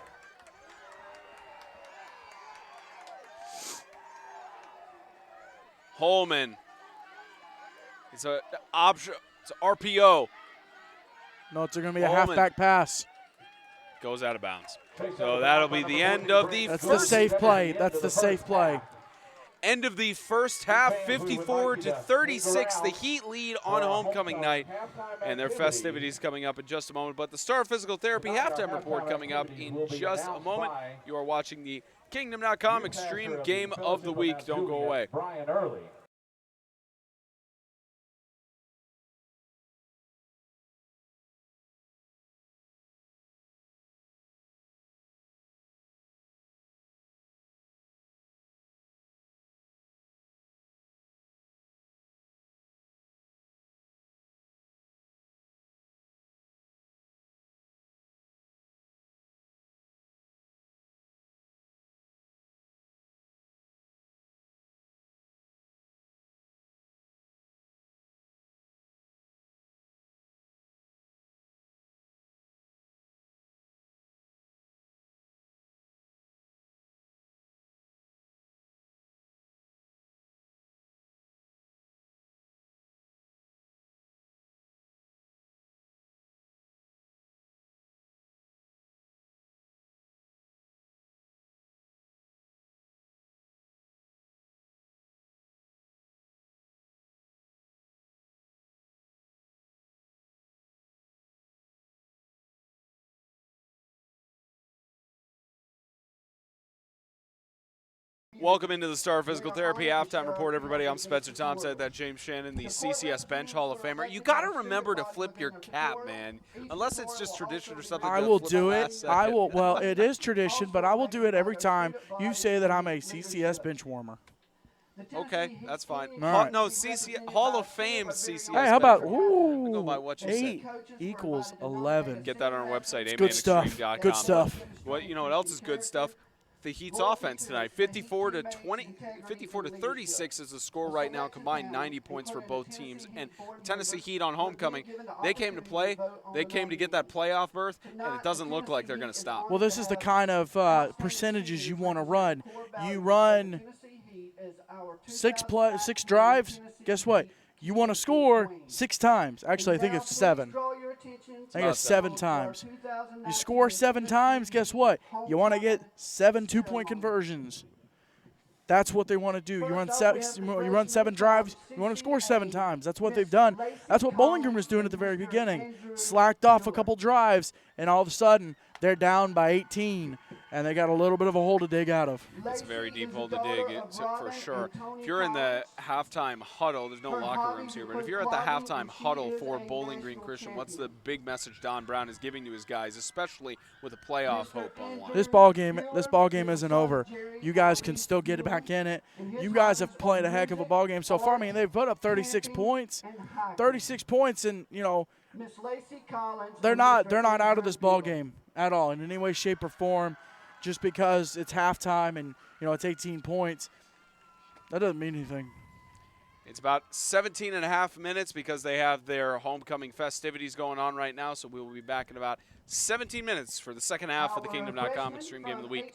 Holman. It's an option. It's an RPO. No, it's going to be a halfback pass. Goes out of bounds. So that'll be the end of the That's first. the safe play. That's the safe play. End of the first half, 54-36. The Heat lead on homecoming night, and their festivities coming up in just a moment. But the Star Physical Therapy halftime report coming up in just a moment. You are watching the Kingdom.com Extreme Game of the Week. Don't go away. Welcome into the Star Physical Therapy Halftime Report, everybody. I'm Spencer Thompson, that James Shannon, the CCS Bench Hall of Famer. You got to remember to flip your cap, man. Unless it's just tradition or something. I to will flip do the it. last I second. will. Well, it is tradition, but I will do it every time you say that I'm a CCS bench warmer. Okay, that's fine. All right. No, Hall of Fame CCS. Hey, how about bench warmer. Go by ooh, what you 8 said. equals 11. Get that on our website, Good stuff. amanextreme.com. Good stuff. You know what else is good stuff? The Heat's offense tonight, 54 to 36 is the score right now. Combined 90 points for both teams. And Tennessee Heat on homecoming, they came to play. They came to get that playoff berth, and it doesn't look like they're going to stop. Well, this is the kind of percentages you want to run. You run six drives. Guess what? You want to score 6 times. Actually, I think it's 7. I think it's 7 times. You score 7 times, guess what? You want to get 7 2-point conversions. That's what they want to do. You run 7 drives, you want to score 7 times. That's what they've done. That's what Bowling Green was doing at the very beginning. Slacked off a couple drives, and all of a sudden, they're down by 18, and they got a little bit of a hole to dig out of. It's a very deep hole to dig, for sure. If you're in the halftime huddle, there's no locker rooms here, but if you're at the halftime huddle for Bowling Green Christian, what's the big message Don Brown is giving to his guys, especially with a playoff hope on the line? This ball game isn't over. You guys can still get back in it. You guys have played a heck of a ball game so far. I mean, they've put up 36 points. 36 points, and they're not out of this ball game at all in any way, shape, or form. Just because it's halftime and it's 18 points, that doesn't mean anything. It's about 17 and a half minutes because they have their homecoming festivities going on right now, so we will be back in about 17 minutes for the second half of the Kingdom.com Extreme Game of the Week.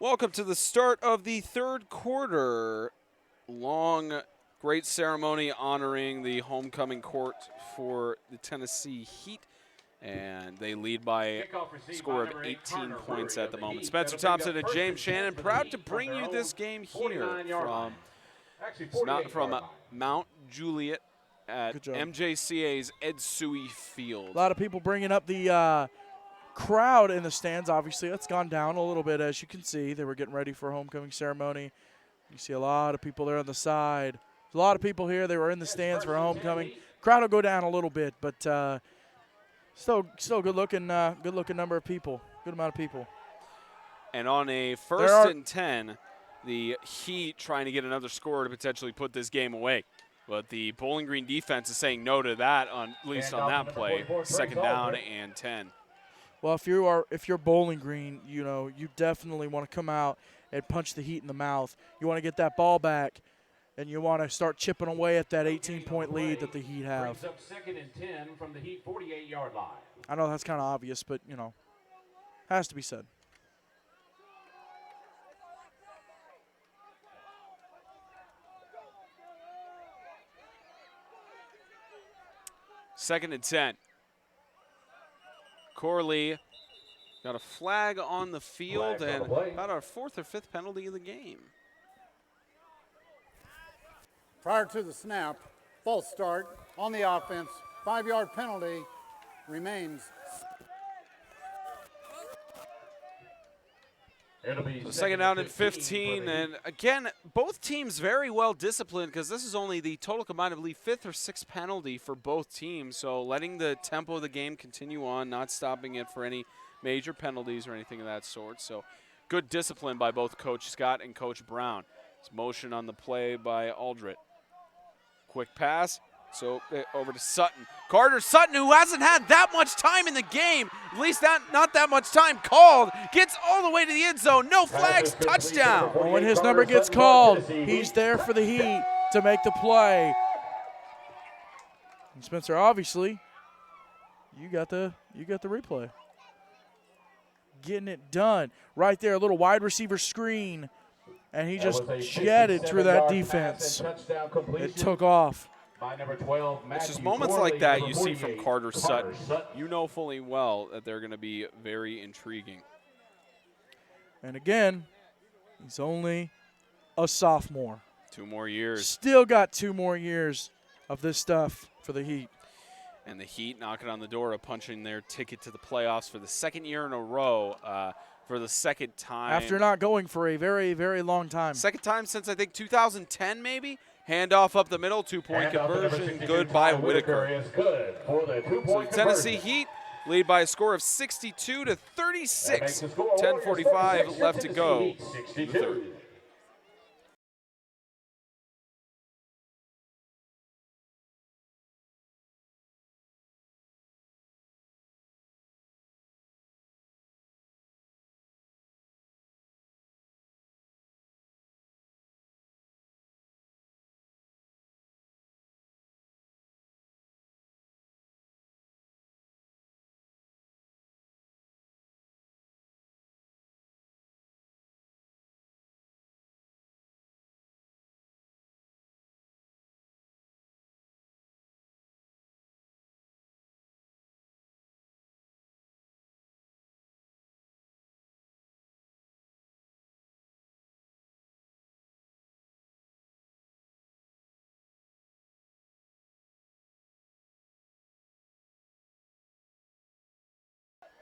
Welcome to the start of the third quarter. Long, great ceremony honoring the homecoming court for the Tennessee Heat. And they lead by a score of 18 points at the moment. Spencer Thompson and James Shannon, proud to bring you this game here from Mount Juliet at MJCA's Ed Suey Field. A lot of people bringing up the crowd in the stands. Obviously, that's gone down a little bit, as you can see. They were getting ready for a homecoming ceremony. You see a lot of people there on the side. There's a lot of people here. They were in the stands for homecoming. Crowd will go down a little bit, but still good looking number of people. Good amount of people. And on a 1st and 10, the Heat trying to get another score to potentially put this game away. But the Bowling Green defense is saying no to that, at least on that play. 2nd down and 10. Well, if you're Bowling Green, you definitely want to come out and punch the Heat in the mouth. You want to get that ball back, and you want to start chipping away at that 18-point lead that the Heat have. Brings up 2nd and 10 from the Heat 48-yard line. I know that's kind of obvious, but has to be said. Second and 10. Corley got a flag on the field and about our 4th or 5th penalty of the game. Prior to the snap, false start on the offense, 5-yard penalty remains. It'll be So 2nd down and 15, and again, both teams very well disciplined because this is only the total combined, I believe, 5th or 6th penalty for both teams. So letting the tempo of the game continue on, not stopping it for any major penalties or anything of that sort. So good discipline by both Coach Scott and Coach Brown. It's motion on the play by Aldrich. Quick pass. So over to Sutton. Carter Sutton, who hasn't had that much time in the game, at least not that much time called, gets all the way to the end zone. No flags, touchdown. Well, when his number gets called, he's there for the Heat to make the play. And Spencer, obviously, you got the replay. Getting it done. Right there, a little wide receiver screen, and he just jetted through that defense. It took off. It's just moments like that you see from Carter Sutton. You know fully well that they're going to be very intriguing. And again, he's only a sophomore. 2 more years. Still got 2 more years of this stuff for the Heat. And the Heat knocking on the door of punching their ticket to the playoffs for the 2nd year in a row, for the 2nd time. After not going for a very, very long time. 2nd time since, I think, 2010 maybe? Handoff up the middle, 2-point conversion, good by Whitaker. So the Tennessee Heat lead by a score of 62 to 36. 10:45 left to go in the third.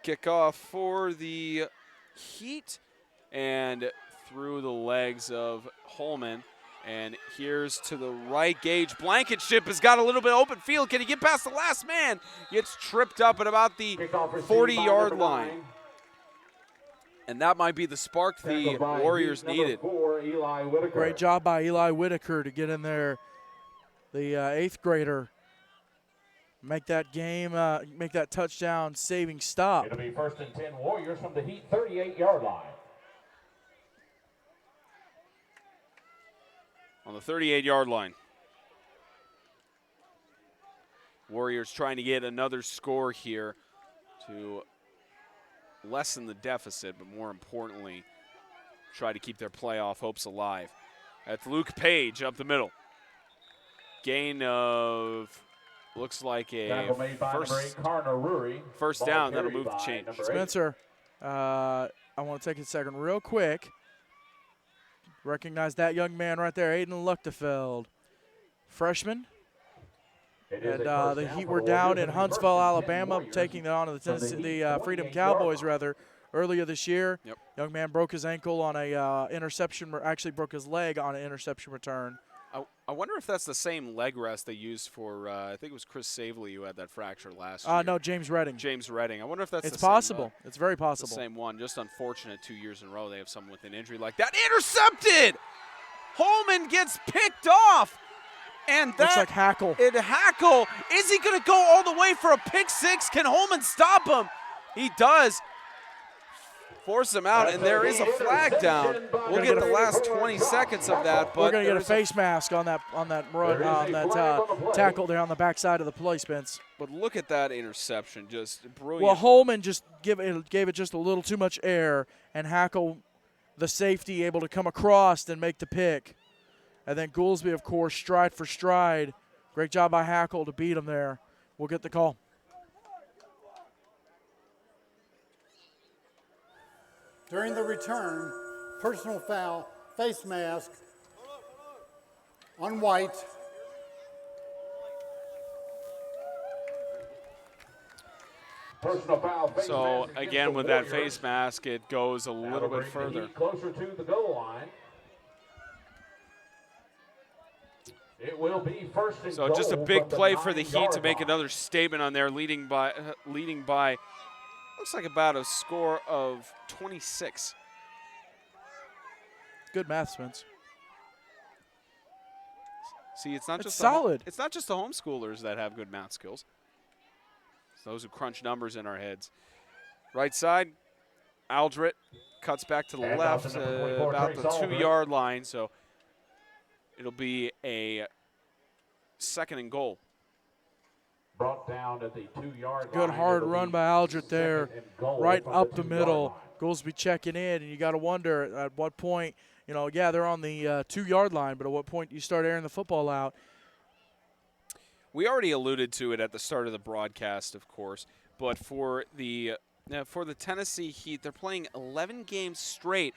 Kickoff for the Heat and through the legs of Holman. And here's to the right. Gage Blankenship has got a little bit of open field. Can he get past the last man? Gets tripped up at about the 40-yard line. And that might be the spark the Warriors needed. Great job by Eli Whitaker to get in there. The 8th grader. Make that game, make that touchdown saving stop. It'll be 1st and 10 Warriors from the Heat 38-yard line. On the 38-yard line. Warriors trying to get another score here to lessen the deficit, but more importantly, try to keep their playoff hopes alive. That's Luke Page up the middle. Gain of, looks like a Tackle made by number 8, Connor Rury. first Ball down. That'll carried move the by change. number 8. Spencer, I want to take a second real quick. Recognize that young man right there, Aiden Luchtefeld. Freshman. It is And a first the down Heat for were the down Warriors. in It'll be Huntsville, 1st and 10 Alabama, Warriors taking it on to the from the Tennessee, Heat the Freedom 28-yard Cowboys, line. rather, earlier this year. Yep. Young man broke his ankle on a interception, actually broke his leg on an interception return. I wonder if that's the same leg rest they used for, I think it was Chris Savely who had that fracture last year. No, James Redding. James Redding. I wonder if that's It's the same, possible. It's very the possible. same one. Just unfortunate 2 years in a row they have someone with an injury like that. Intercepted! Holman gets picked off. And that Looks like Hackle. Hackle, is he going to go all the way for a pick six? Can Holman stop him? He does. Force him out, and there is a flag down. We'll get the last 20 seconds of that, but We're going to get a there is face mask on that tackle there on the backside of the play, Spence. But look at that interception, just brilliant. Well, Holman just gave it just a little too much air, and Hackle, the safety, able to come across and make the pick. And then Goolsby, of course, stride for stride. Great job by Hackle to beat him there. We'll get the call. During the return, personal foul, face mask on White. Personal foul, face So mask against again, the with that Warriors. face mask, it goes a That'll little bit bring the further. Heat closer to the goal line. It will be 1st and So goal just a big from the play for the Heat 9-yard to make line. another statement on there, leading by looks like about a score of 26. Good math, Spence. See, it's not That's just solid. It's not just the homeschoolers that have good math skills. It's those who crunch numbers in our heads. Right side, Aldrit cuts back to the And left, off to number 24, about the Trace Aldrit. 2-yard line. So it'll be a 2nd and goal. Brought down at the 2-yard line. Good hard It'll run be by Aldrit there, 2nd and goal right from up the 2-yard middle. line. Goolsby checking in, and you got to wonder at what point, they're on the 2-yard line, but at what point do you start airing the football out? We already alluded to it at the start of the broadcast, of course, but for the Tennessee Heat, they're playing 11 games straight,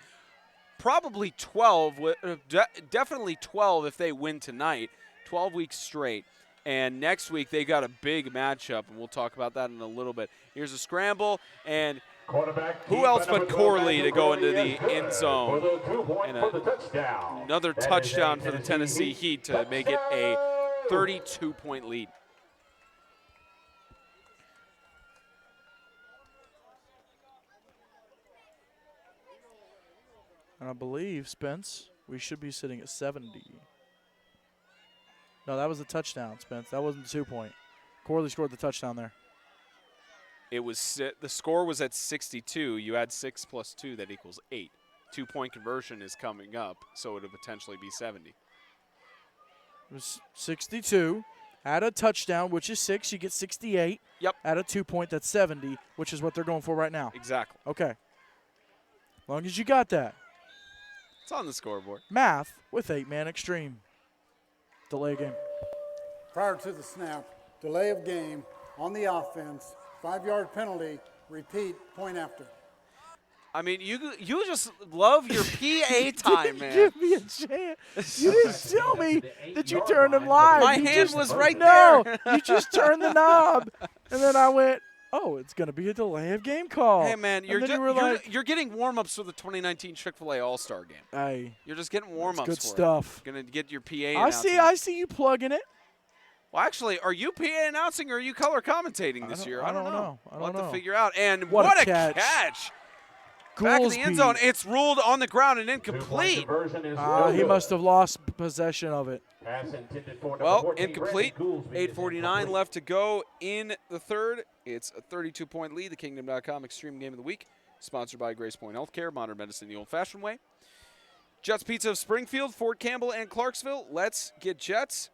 probably 12, definitely 12 if they win tonight, 12 weeks straight. And next week they got a big matchup, and we'll talk about that in a little bit. Here's a scramble, and who else but Corley to go into the end zone? And another touchdown for the Tennessee Heat to make it a 32-point lead. And I believe, Spence, we should be sitting at 70. No, that was a touchdown, Spence. That wasn't the 2-point. Corley scored the touchdown there. It was the score was at 62. You add 6 plus 2, that equals 8. 2-point conversion is coming up, so it would potentially be 70. It was 62. Add a touchdown, which is 6. You get 68. Yep. Add a 2-point, that's 70, which is what they're going for right now. Exactly. Okay. As long as you got that. It's on the scoreboard. Math with 8-man extreme. Delay game. Prior to the snap, delay of game on the offense, 5-yard penalty, repeat, point after. I mean, you just love your PA time, man. Give me a chance. You didn't tell me that you turned them live. My You hand just- was right no, there. you just turned the knob, and then I went, oh, it's going to be a delay of game call. Hey, man, And you're, then just, you were like, you're getting warm-ups for the 2019 Chick-fil-A All-Star Game. hey, You're just getting warm-ups good for stuff. it. Going to get your PA I announcing. see you plugging it. Well, actually, are you PA announcing or are you color commentating this year? I don't know. We'll have to figure out. And What what a catch. Back in the end Goolsby. zone. It's ruled on the ground and Two-point incomplete. conversion is He good. must have lost possession of it. Pass intended for number Well, 14, incomplete. Brandon Goolsby is 8:49 incomplete. left to go in the third. It's a 32-point lead. The Kingdom.com Extreme Game of the Week, sponsored by Grace Point Healthcare, modern medicine the old-fashioned way. Jets Pizza of Springfield, Fort Campbell, and Clarksville. Let's get Jets.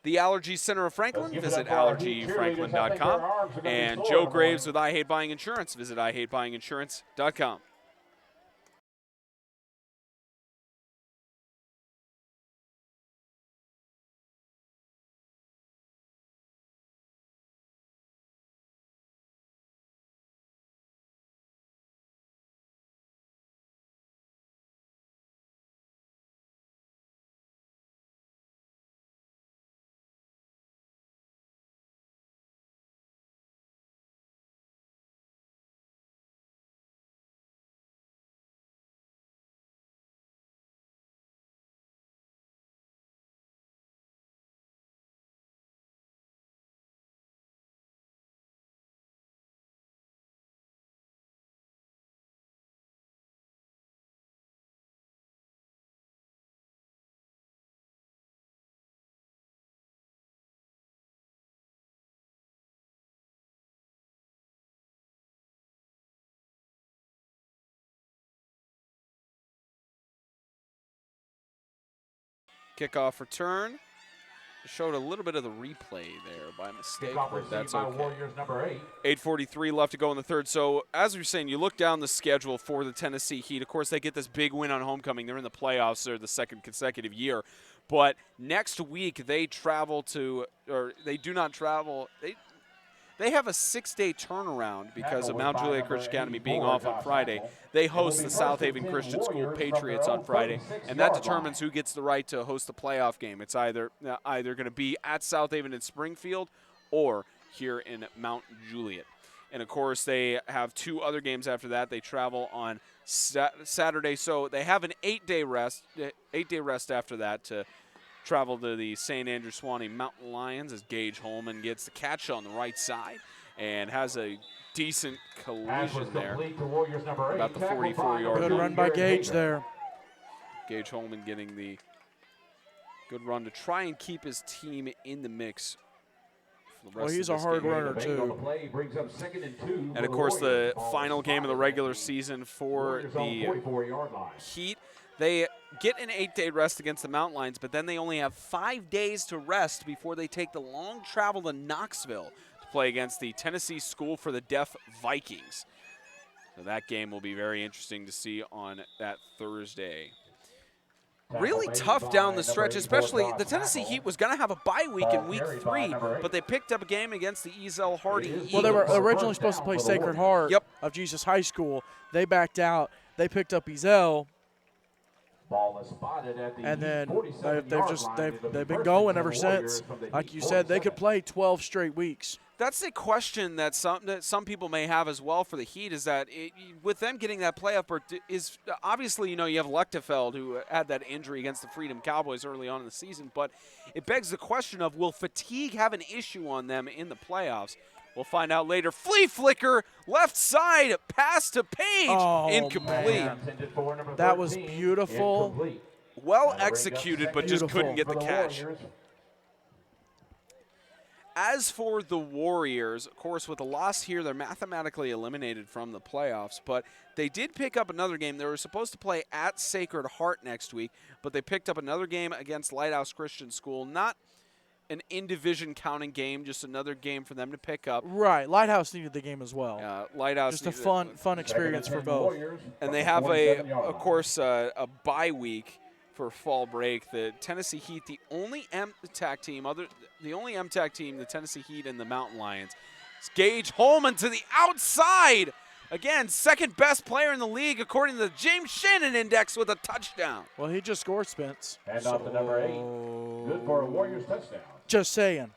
The Allergy Center of Franklin. Let's give it Visit up for our Heat cheerleaders. I think their allergyfranklin.com. arms are gonna be And sore Joe in the Graves morning. with I Hate Buying Insurance. Visit ihatebuyinginsurance.com. Kickoff return. Showed a little bit of the replay there by mistake, Kickoff but received that's by okay. Warriors number 8. 8:43 left to go in the third. So as we were saying, you look down the schedule for the Tennessee Heat. Of course, they get this big win on homecoming. They're in the playoffs. They're the second consecutive year. But next week they travel to, or they do not travel. They have a 6-day turnaround because of Mount Juliet Christian Academy being off on Friday. They host the South Haven Christian School Patriots on Friday, and that determines who gets the right to host the playoff game. It's either going to be at South Haven in Springfield or here in Mount Juliet. And, of course, they have 2 other games after that. They travel on Saturday, so they have an 8-day rest after that to travel to the St. Andrew Sewanee Mountain Lions as Gage Holman gets the catch on the right side and has a decent collision there about the 44-yard line. Good run by Gage there. Gage Holman getting the good run to try and keep his team in the mix for the rest He's of a this hard game. runner, too. And, of course, the final game of the regular season for the Heat, they get an 8-day rest against the Mountain Lions, but then they only have 5 days to rest before they take the long travel to Knoxville to play against the Tennessee School for the Deaf Vikings. So that game will be very interesting to see on that Thursday. Really tough down the stretch, especially the Tennessee Heat was going to have a bye week in week 3, but they picked up a game against the Ezel Hardy Eagles. Well, they were originally supposed to play Sacred Heart of Jesus High School. They backed out. They picked up Ezel. And then they've been going ever since. Like you said, they could play 12 straight weeks. That's a question that some people may have as well for the Heat, is that with them getting that playoff berth, is obviously, you have Lechtefeld, who had that injury against the Freedom Cowboys early on in the season, but it begs the question of, will fatigue have an issue on them in the playoffs? We'll find out later. Flea flicker, left side, pass to Page, incomplete. Man. That was beautiful. Well executed, but just couldn't get the catch. As for the Warriors, of course, with a loss here, they're mathematically eliminated from the playoffs, but they did pick up another game. They were supposed to play at Sacred Heart next week, but they picked up another game against Lighthouse Christian School. Not an in-division counting game, just another game for them to pick up. Right. Lighthouse needed the game as well. Lighthouse just a fun experience for both. And they have, of course, a bye week for fall break. The Tennessee Heat, the only MTAC team, the Tennessee Heat and the Mountain Lions. It's Gage Holman to the outside. Again, second best player in the league according to the James Shannon Index with a touchdown. Well, he just scored, Spence. And off to number 8. Good for a Warriors touchdown. Just saying.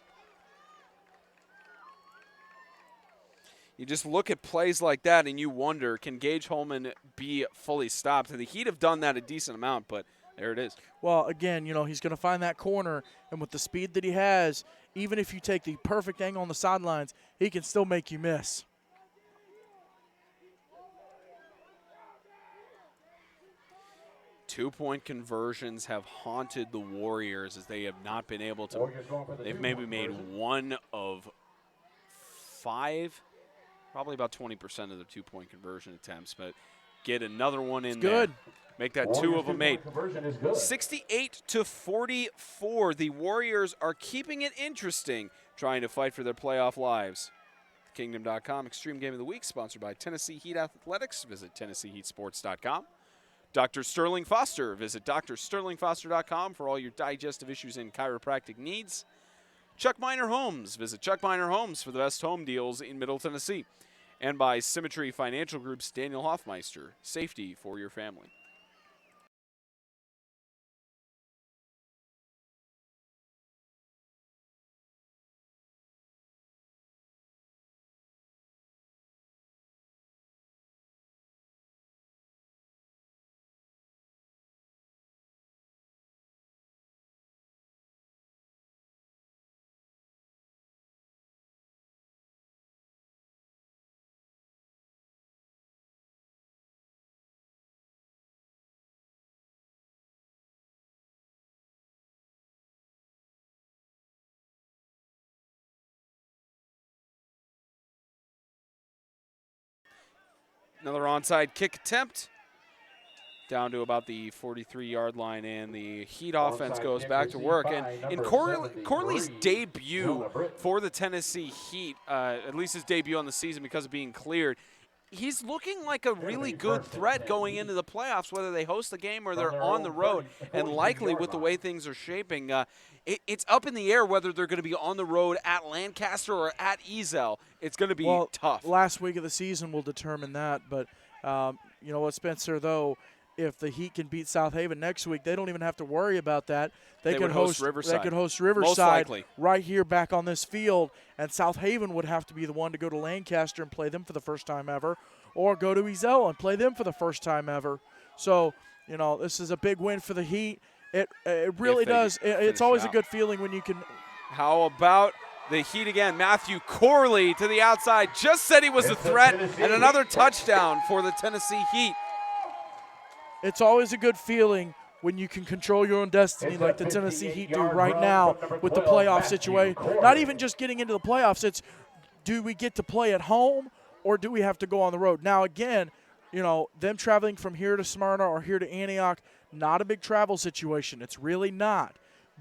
You just look at plays like that and you wonder, can Gage Holman be fully stopped? And the Heat have done that a decent amount, but there it is. Well, again, he's going to find that corner, and with the speed that he has, even if you take the perfect angle on the sidelines, he can still make you miss. Two-point conversions have haunted the Warriors as they have not been able to. They've maybe made 1 of 5, probably about 20% of the two-point conversion attempts, but get another one in there. Good. Make that 2 of them 8. 68-44. The Warriors are keeping it interesting, trying to fight for their playoff lives. Kingdom.com, Extreme Game of the Week, sponsored by Tennessee Heat Athletics. Visit TennesseeHeatSports.com. Dr. Sterling Foster. Visit drsterlingfoster.com for all your digestive issues and chiropractic needs. Chuck Miner Homes. Visit Chuck Miner Homes for the best home deals in Middle Tennessee. And by Symmetry Financial Group's Daniel Hoffmeister. Safety for your family. Another onside kick attempt. down to about the 43-yard line, and the Heat offense goes back to work. And in Corley's debut for the Tennessee Heat, at least his debut on the season because of being cleared, he's looking like a really good threat going into the playoffs, whether they host the game or they're on the road. And likely with the way things are shaping, it's up in the air whether they're going to be on the road at Lancaster or at Ezel. It's going to be tough. Last week of the season will determine that. But you know what, Spencer, though, if the Heat can beat South Haven next week, they don't even have to worry about that. They could host Riverside. They could host Riverside right here back on this field, and South Haven would have to be the one to go to Lancaster and play them for the first time ever, or go to Ezel and play them for the first time ever. So, you know, this is a big win for the Heat. It really does. It's always a good feeling when you can. How about the Heat again? Matthew Corley to the outside, just said he was a threat, and another touchdown for the Tennessee Heat. It's always a good feeling when you can control your own destiny like the Tennessee Heat do right now with the playoff situation. Not even just getting into the playoffs, it's do we get to play at home or do we have to go on the road? Now, again, you know, them traveling from here to Smyrna or here to Antioch, not a big travel situation. It's really not.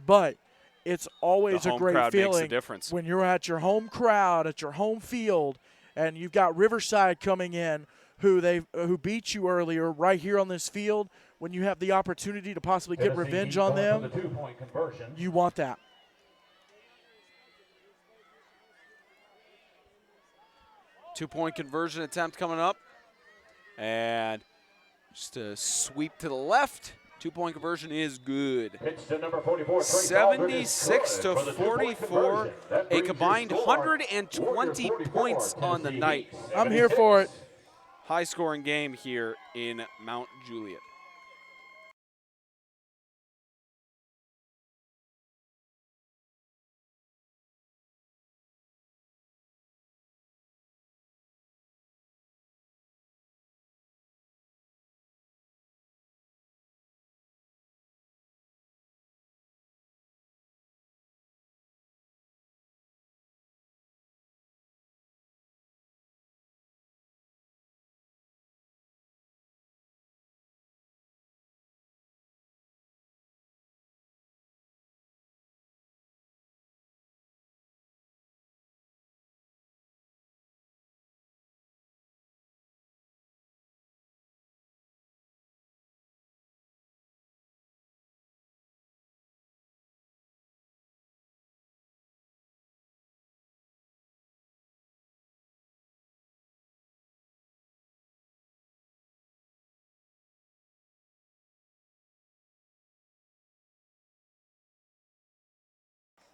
But it's always a great feeling when you're at your home crowd, at your home field, and you've got Riverside coming in, who beat you earlier right here on this field. When you have the opportunity to possibly get revenge on them, you want that. Two-point conversion attempt coming up. And just a sweep to the left. Two-point conversion is good. 76 to 44, a combined 120 points on the night. I'm here for it. High-scoring game here in Mount Juliet.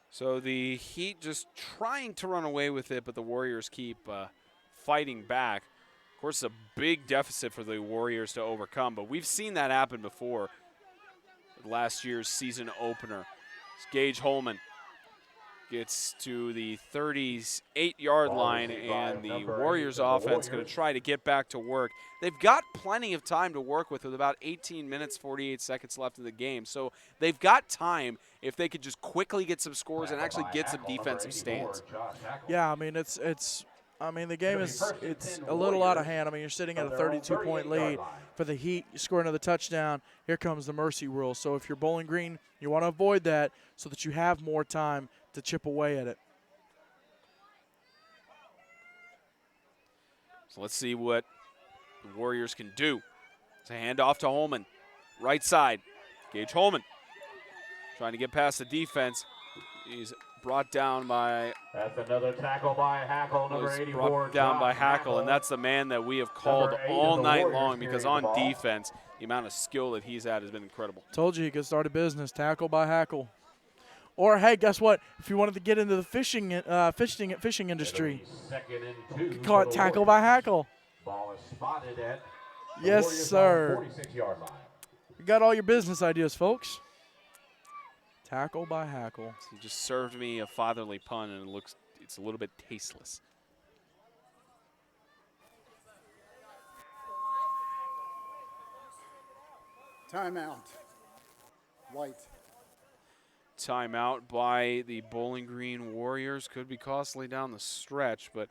So the Heat just trying to run away with it, but the Warriors keep fighting back. Of course, it's a big deficit for the Warriors to overcome, but we've seen that happen before. Last year's season opener. Gage Holman gets to the 38-yard line, and the Warriors offense going to try to get back to work. They've got plenty of time to work with about 18 minutes, 48 seconds left in the game. So they've got time if they could just quickly get some scores and actually get some defensive stands. Yeah, I mean, the game it's a little out of hand. I mean, you're sitting at a 32-point lead for the Heat. You score another touchdown. Here comes the mercy rule. So if you're Bowling Green, you want to avoid that so that you have more time to chip away at it. So let's see what the Warriors can do. It's a handoff to Holman. Right side. Gage Holman trying to get past the defense. He's brought down by. That's another tackle by Hackle, number 84. Brought down by Hackle, and that's the man that we have called all night long because on defense, the amount of skill that he's had has been incredible. Told you he could start a business. Tackle by Hackle. Or, hey, guess what? If you wanted to get into the fishing industry, you could call it tackle by Hackle. Ball is spotted at yes, sir. 46-yard line. You got all your business ideas, folks. Tackle by Hackle. He just served me a fatherly pun, and it's a little bit tasteless. Timeout. White. Timeout by the Bowling Green Warriors. Could be costly down the stretch, but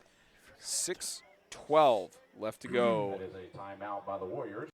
6:12 left to go. That is a timeout by the Warriors.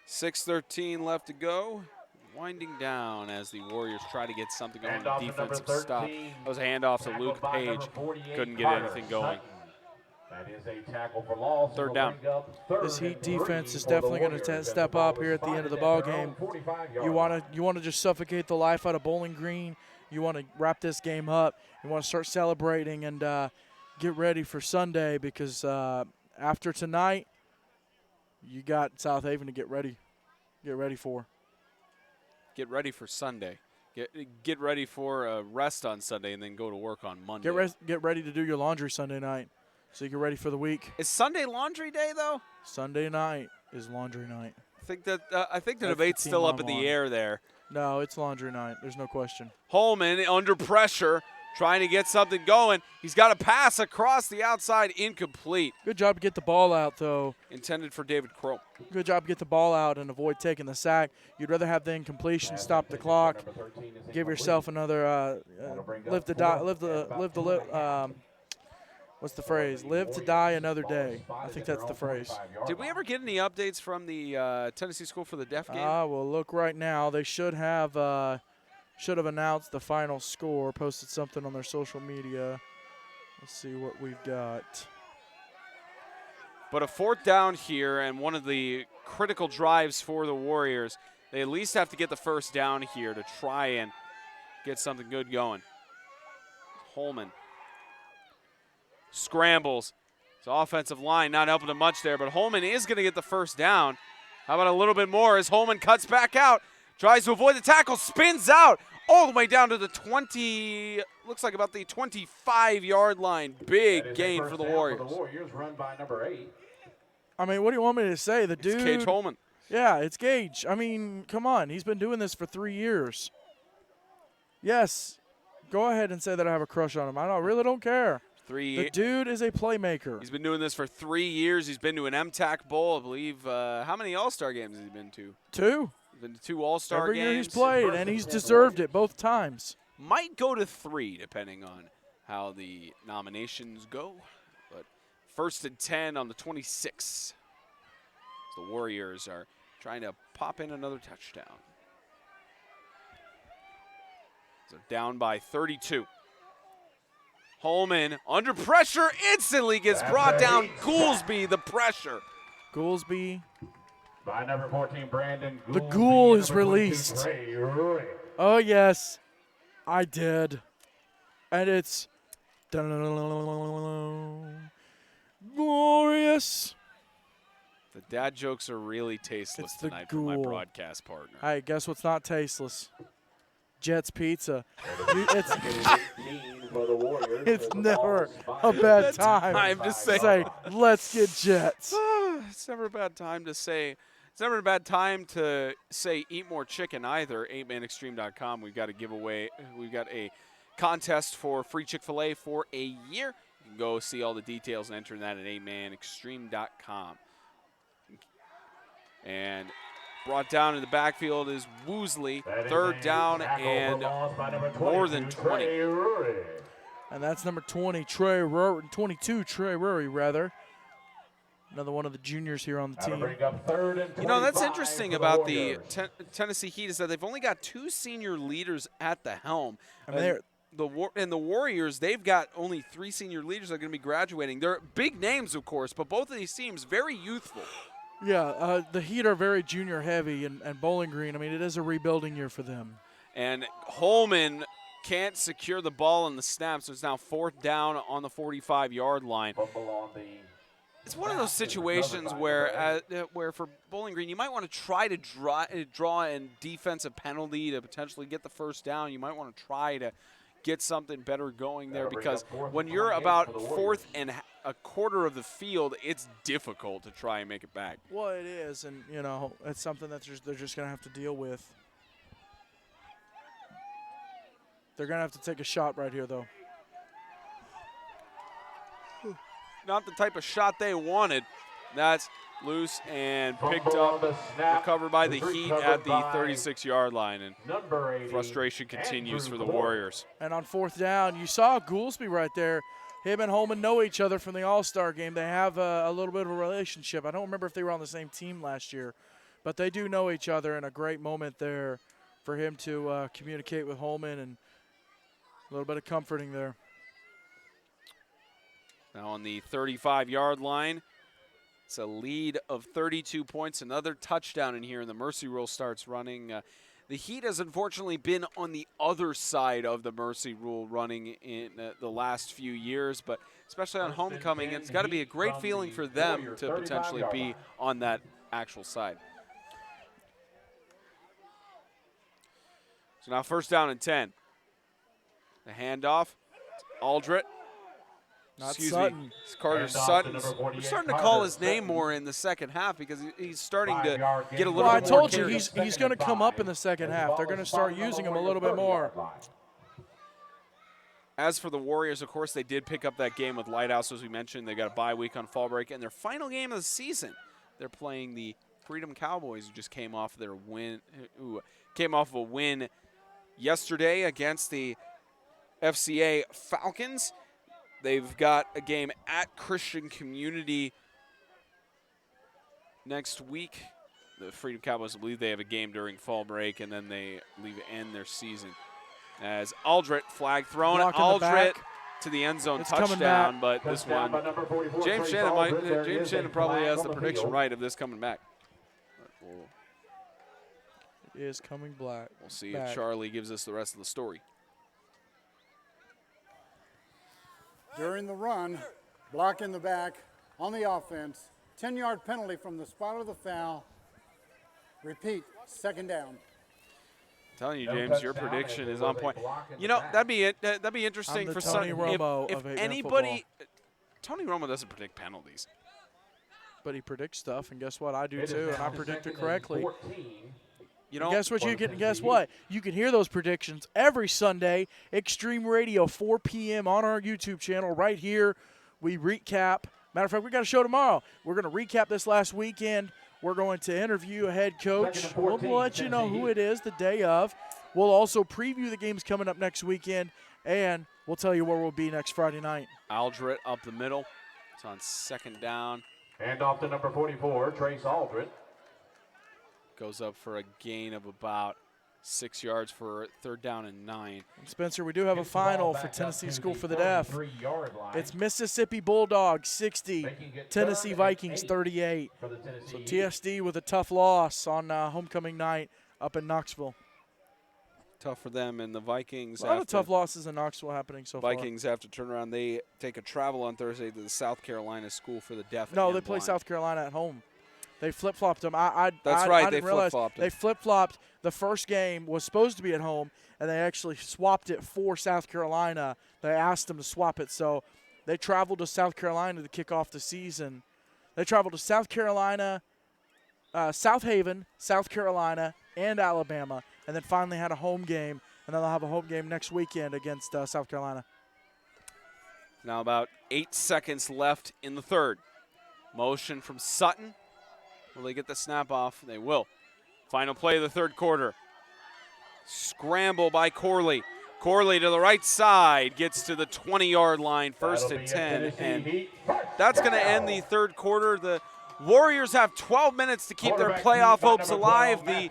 6:13 left to go. Winding down as the Warriors try to get something going on Handoff to the number defensive stop. 13. That was a handoff to Luke Tackled by number Page. 48, Couldn't get Carter anything going. Sutton. That is a tackle for loss. Third It'll down. bring up third This Heat and 3 defense is for the definitely going Warriors to as step the ball up here is at the end of the spotted ball at their own game. 45-yard You line. want to just suffocate the life out of Bowling Green. You want to wrap this game up. You want to start celebrating and get ready for Sunday because after tonight, you got South Haven to get ready for. Get ready for Sunday. Get ready for a rest on Sunday and then go to work on Monday. Get ready to do your laundry Sunday night so you get ready for the week. Is Sunday laundry day though? Sunday night is laundry night. I think the That's debate's the still team up I'm in on. the air there. No, it's laundry night. There's no question. Holman under pressure, trying to get something going. He's got a pass across the outside, incomplete. Good job to get the ball out, though. Intended for David Crow. Good job to get the ball out and avoid taking the sack. You'd rather have the incompletion, stop the clock, give yourself another what's the phrase? Live to die another day. I think that's the phrase. Did we ever get any updates from the Tennessee School for the Deaf game? Well, look right now. They should have announced the final score, posted something on their social media. Let's see what we've got. But a fourth down here and one of the critical drives for the Warriors. They at least have to get the first down here to try and get something good going. Holman scrambles. His offensive line not helping him much there, but Holman is going to get the first down. How about a little bit more as Holman cuts back out, tries to avoid the tackle, spins out all the way down to the 20, looks like about the 25-yard line. Big gain for the Warriors. For the Warriors, run by number 8. I mean, what do you want me to say? The dude. It's Cage Holman. Yeah, it's Gage. I mean, come on. He's been doing this for 3 years. Yes, go ahead and say that I have a crush on him. I really don't care. The dude is a playmaker. He's been doing this for 3 years. He's been to an MTAC Bowl, I believe. How many All-Star games has he been to? 2. He's been to 2 All-Star games. Every year he's played, and he's deserved it both times. Might go to 3, depending on how the nominations go. But 1st and 10 on the 26. The Warriors are trying to pop in another touchdown. So down by 32. Holman under pressure instantly gets brought down. Goolsby, the pressure. Goolsby. By number 14, Brandon Goolsby. The Ghoul is Number 22, released. Trey Roy. Oh, yes, I did. And it's glorious. The dad jokes are really tasteless It's the tonight from my Ghoul. broadcast partner. Hey, guess what's not tasteless? Jet's Pizza. It's For the Warriors, it's as the never ball is a spotted bad at time I'm just saying. say, let's get Jets. It's never a bad time to say. It's never a bad time to say eat more chicken either. 8manextreme.com. We've got a giveaway. We've got a contest for free Chick-fil-A for a year. You can go see all the details and enter that at 8manextreme.com. And brought down in the backfield is Woosley. That is 3rd a down tackle and for loss by number more than 22, 20. Trey Roy. And that's number 20, Trey Rory, 22, Trey Rory, rather. Another one of the juniors here on the That'll team. bring up 3rd and 25 You know, that's interesting for about the Warriors. Tennessee Heat is that they've only got 2 senior leaders at the helm. I mean, they're- The Warriors, they've got only 3 senior leaders that are going to be graduating. They're big names, of course, but both of these teams very youthful. Yeah, the Heat are very junior heavy, and Bowling Green, I mean, it is a rebuilding year for them. And Holman can't secure the ball in the snap, so it's now 4th down on the 45-yard line. Fumble on the It's one of those situations where for Bowling Green, you might want to try to draw a defensive penalty to potentially get the first down. You might want to try to get something better going there because when you're about 4th and a quarter of the field, it's difficult to try and make it back. Well, it is, and, you know, it's something that they're just going to have to deal with. They're going to have to take a shot right here, though. Not the type of shot they wanted. That's loose and picked fumble on up, the snap. recovered by the It's Heat recovered at the by 36-yard line, and number 80, frustration continues Andrew for the Cole. Warriors. And on 4th down, you saw Goolsby right there. Him and Holman know each other from the All-Star game. They have a little bit of a relationship. I don't remember if they were on the same team last year, But they do know each other, and a great moment there for him to communicate with Holman, and a little bit of comforting there. Now on the 35-yard line, it's a lead of 32 points. Another touchdown in here, and the Mercy Rule starts running. The Heat has unfortunately been on the other side of the Mercy Rule running in the last few years, but especially on homecoming, it's got to be a great feeling for them to potentially be on that actual side. So now 1st down and 10. The handoff, Aldrich. Not Excuse Sutton. me, it's Carter Sutton. We're starting to call his name more in the second half because he's starting to get a little Well, I bit more told you carries. he's going to come up in the second half. They're going to start using him a little bit more. As for the Warriors, of course, they did pick up that game with Lighthouse, as we mentioned. They got a bye week on fall break, and their final game of the season, they're playing the Freedom Cowboys, who just came off their win. Came off of a win yesterday against the FCA Falcons. They've got a game at Christian Community next week. The Freedom Cowboys, I believe they have a game during fall break, and then they end their season. As Aldrich flag thrown, Aldrich to the end zone touchdown, but this one, James Shannon probably has the prediction right of this coming back. It is coming back. We'll see if Charlie gives us the rest of the story. During the run, block in the back on the offense, 10-yard penalty from the spot of the foul. Repeat, 2nd down. I'm telling you, James, your prediction is on point. You know, that'd be interesting for Tony Romo if anybody. Tony Romo doesn't predict penalties, but he predicts stuff, and guess what? I do too, and I predict it correctly. You know, guess what? You can hear those predictions every Sunday, Extreme Radio, 4 p.m. on our YouTube channel right here. We recap. Matter of fact, we got a show tomorrow. We're going to recap this last weekend. We're going to interview a head coach. We'll let you know who it is the day of. We'll also preview the games coming up next weekend, and we'll tell you where we'll be next Friday night. Aldrich up the middle. It's on 2nd down. Hand off to number 44, Trace Aldrich. Goes up for a gain of about 6 yards for 3rd down and 9. And Spencer, we do have a final for Tennessee School for the Deaf. It's Mississippi Bulldogs 60, Tennessee Vikings 38. So TSD with a tough loss on homecoming night up in Knoxville. Tough for them, and the Vikings. A lot of tough losses in Knoxville happening so far. Vikings have to turn around. They take a travel on Thursday to the South Carolina School for the Deaf. No, they play South Carolina at home. They flip-flopped them. That's right. I They didn't realize flip-flopped them. they flip-flopped. The first game was supposed to be at home, and they actually swapped it for South Carolina. They asked them to swap it, so they traveled to South Carolina to kick off the season. They traveled to South Carolina, South Haven, South Carolina, and Alabama, and then finally had a home game, and then they'll have a home game next weekend against South Carolina. Now about 8 seconds left in the 3rd. Motion from Sutton. Will they get the snap off? They will. Final play of the 3rd quarter. Scramble by Corley. Corley to the right side, gets to the 20-yard line, 1st and 10, and that's going to end the 3rd quarter. The Warriors have 12 minutes to keep their playoff hopes alive. The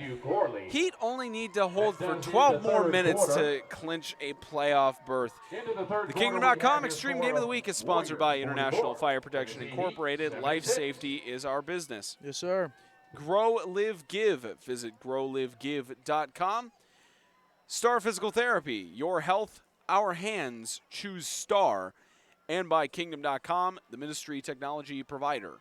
Heat only need to hold for 12 more minutes to clinch a playoff berth. The Kingdom.com Extreme Game of the Week is sponsored by International Fire Protection Incorporated. Life safety is our business. Yes, sir. Grow, Live, Give. Visit growlivegive.com. Star Physical Therapy. Your health, our hands. Choose Star. And by Kingdom.com, the ministry technology provider.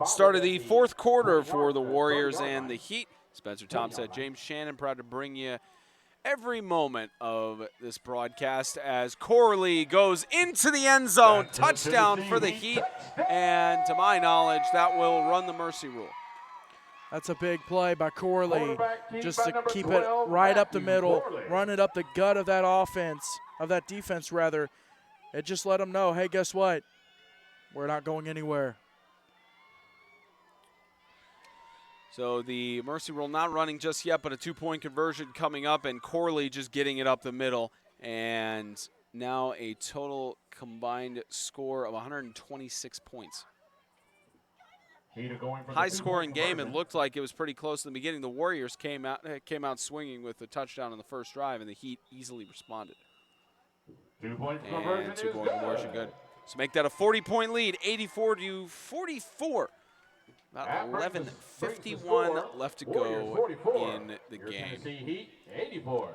Start of the fourth quarter for the Warriors and the Heat. Spencer Thompson, James Shannon, proud to bring you every moment of this broadcast as Corley goes into the end zone. Touchdown for the Heat, and to my knowledge, that will run the mercy rule. That's a big play by Corley, just to keep it right up the middle, run it up the gut of that offense, of that defense rather. It just let them know, hey, guess what? We're not going anywhere. So the mercy rule not running just yet, but a two-point conversion coming up, and Corley just getting it up the middle. And now a total combined score of 126 points. High-scoring game. It looked like it was pretty close in the beginning. The Warriors came out swinging with a touchdown on the first drive, and the Heat easily responded. 2-point And conversion. two-point conversion, good. So make that a 40-point lead, 84-44. About 11:51 left to go in the game. Tennessee Heat, 84.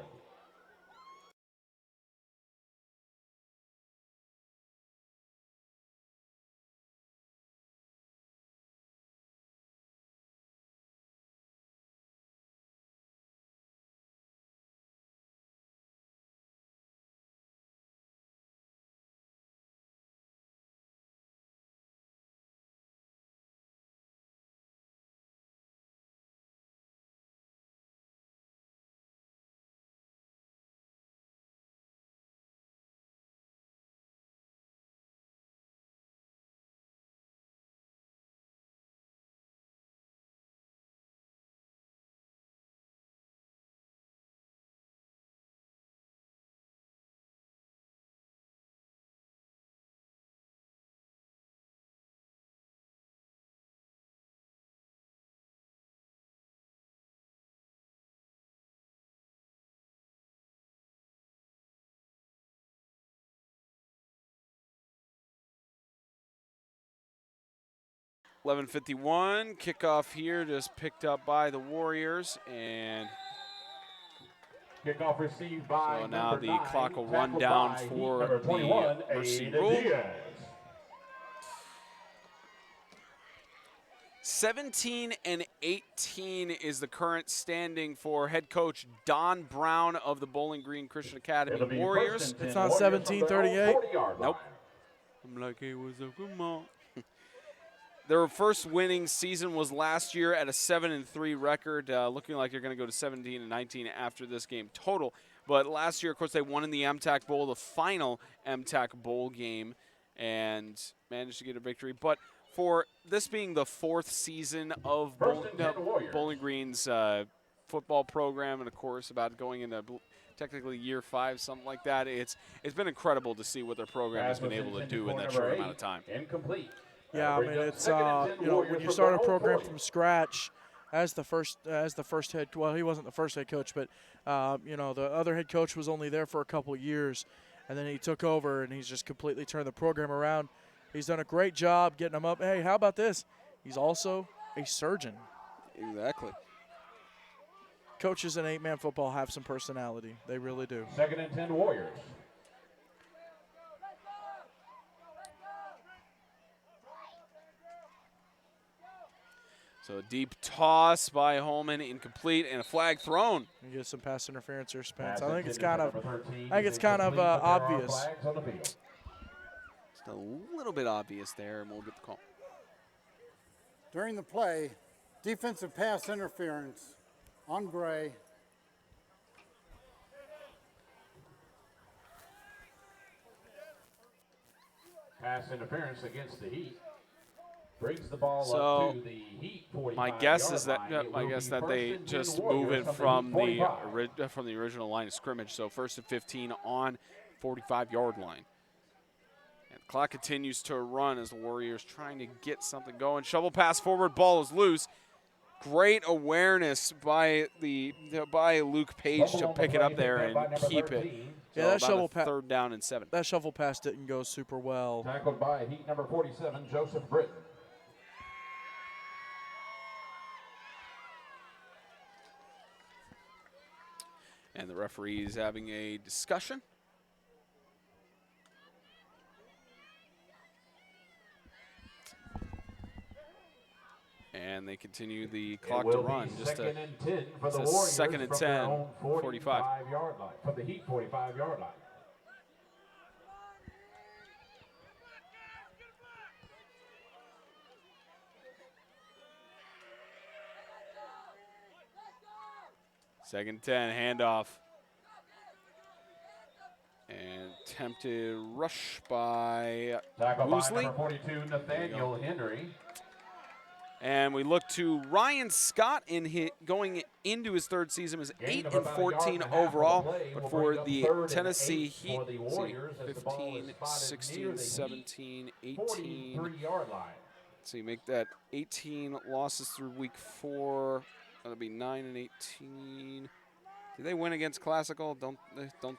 .51, kickoff here just picked up by the Warriors, and Kickoff received by so now number the 9, clock will run down Heat for number 21, the mercy Ada rule. Diaz. 17-18 is the current standing for head coach Don Brown of the Bowling Green Christian Academy It'll be Warriors. first and It's 10 not Warriors from their 17-38. 40-yard line. Nope. I'm like, it was a come on. Their first winning season was last year at a 7-3 record, looking like they're going to go to 17-19 after this game total. But last year, of course, they won in the MTAC Bowl, the final MTAC Bowl game, and managed to get a victory. But for this being the fourth season of Bowling Green's football program, and of course about going into technically year 5, something like that, it's been incredible to see what their program has been able to do in that short amount of time. Incomplete. Yeah, I mean, it's when you start a program from scratch as the first head. Well, he wasn't the first head coach, but the other head coach was only there for a couple years, and then he took over and he's just completely turned the program around. He's done a great job getting them up. Hey, how about this? He's also a surgeon. Exactly. Coaches in 8-man football have some personality. They really do. 2nd and 10 Warriors. So a deep toss by Holman, incomplete, and a flag thrown. You get some pass interference or Spence. Pass I think it's intended kind for of, number 13 I think it's kind of incomplete, but there are obvious. flags on the field. Just a little bit obvious there, and we'll get the call. During the play, defensive pass interference on Gray. Pass interference against the Heat. Brings the ball So, up to the Heat 45 My guess yard is that line. It will be they first and 10 just Warriors move it from from Heat the 45. from the original line of scrimmage. So 1st and 15 on 45-yard line. And the clock continues to run as the Warriors trying to get something going. Shovel pass forward, ball is loose. Great awareness by Luke Page to pick it up there and keep it. Yeah, So that about shovel a pass. 3rd down and 7. That shovel pass didn't go super well. Tackled by Heat number 47, Joseph Britton. And the referee is having a discussion. And they continue the It clock to will run. be Just second and 10 for the it's a Warriors second and from their 10, own 45. 45-yard line, from the Heat 45-yard line. Second 10, handoff. And attempted rush by Tackle by Woosley. number 42, Nathaniel Henry. And we look to Ryan Scott going into his third season was Gain 8 of and about a yard 14 and a half on the overall, play but will for bring up the 3rd and Tennessee 8 Heat, for the Warriors as the ball 15, is spotted near 16, the Heat 17, 18. 43-yard line. So you make that 18 losses through week 4. That'll be 9 and 18. Did they win against Classical? Don't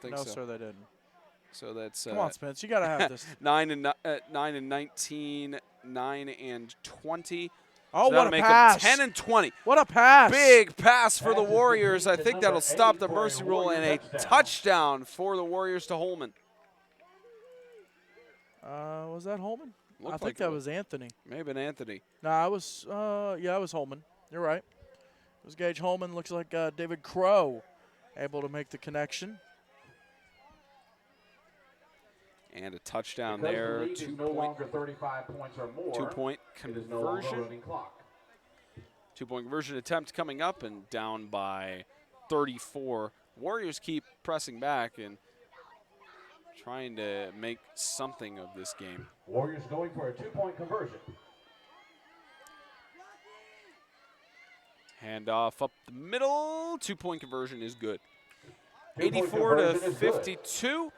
think No, so. sir, they didn't. So that's Come on, Spence. You got to have this. 9 and 19, 9 and 20. Oh, So what that'll a make pass. them 10 and 20. What a pass. Big pass for the Pass is Warriors. I complete to think that'll number stop 8 the for a mercy rule and a Warrior touchdown for the Warriors to Holman. Was that Holman? I Looked think like that it was Anthony. May have been Anthony. No, I was, yeah, I was Holman. You're right. It was Gage Holman. Looks like David Crow able to make the connection. And a touchdown Because there. the lead is no longer 35 points or more, 2-point it is no longer conversion. running clock. 2-point conversion attempt coming up and down by 34. Warriors keep pressing back and trying to make something of this game. Warriors going for a 2-point conversion. Handoff up the middle. 2-point conversion is good. 2-point 84 to conversion is good. 52.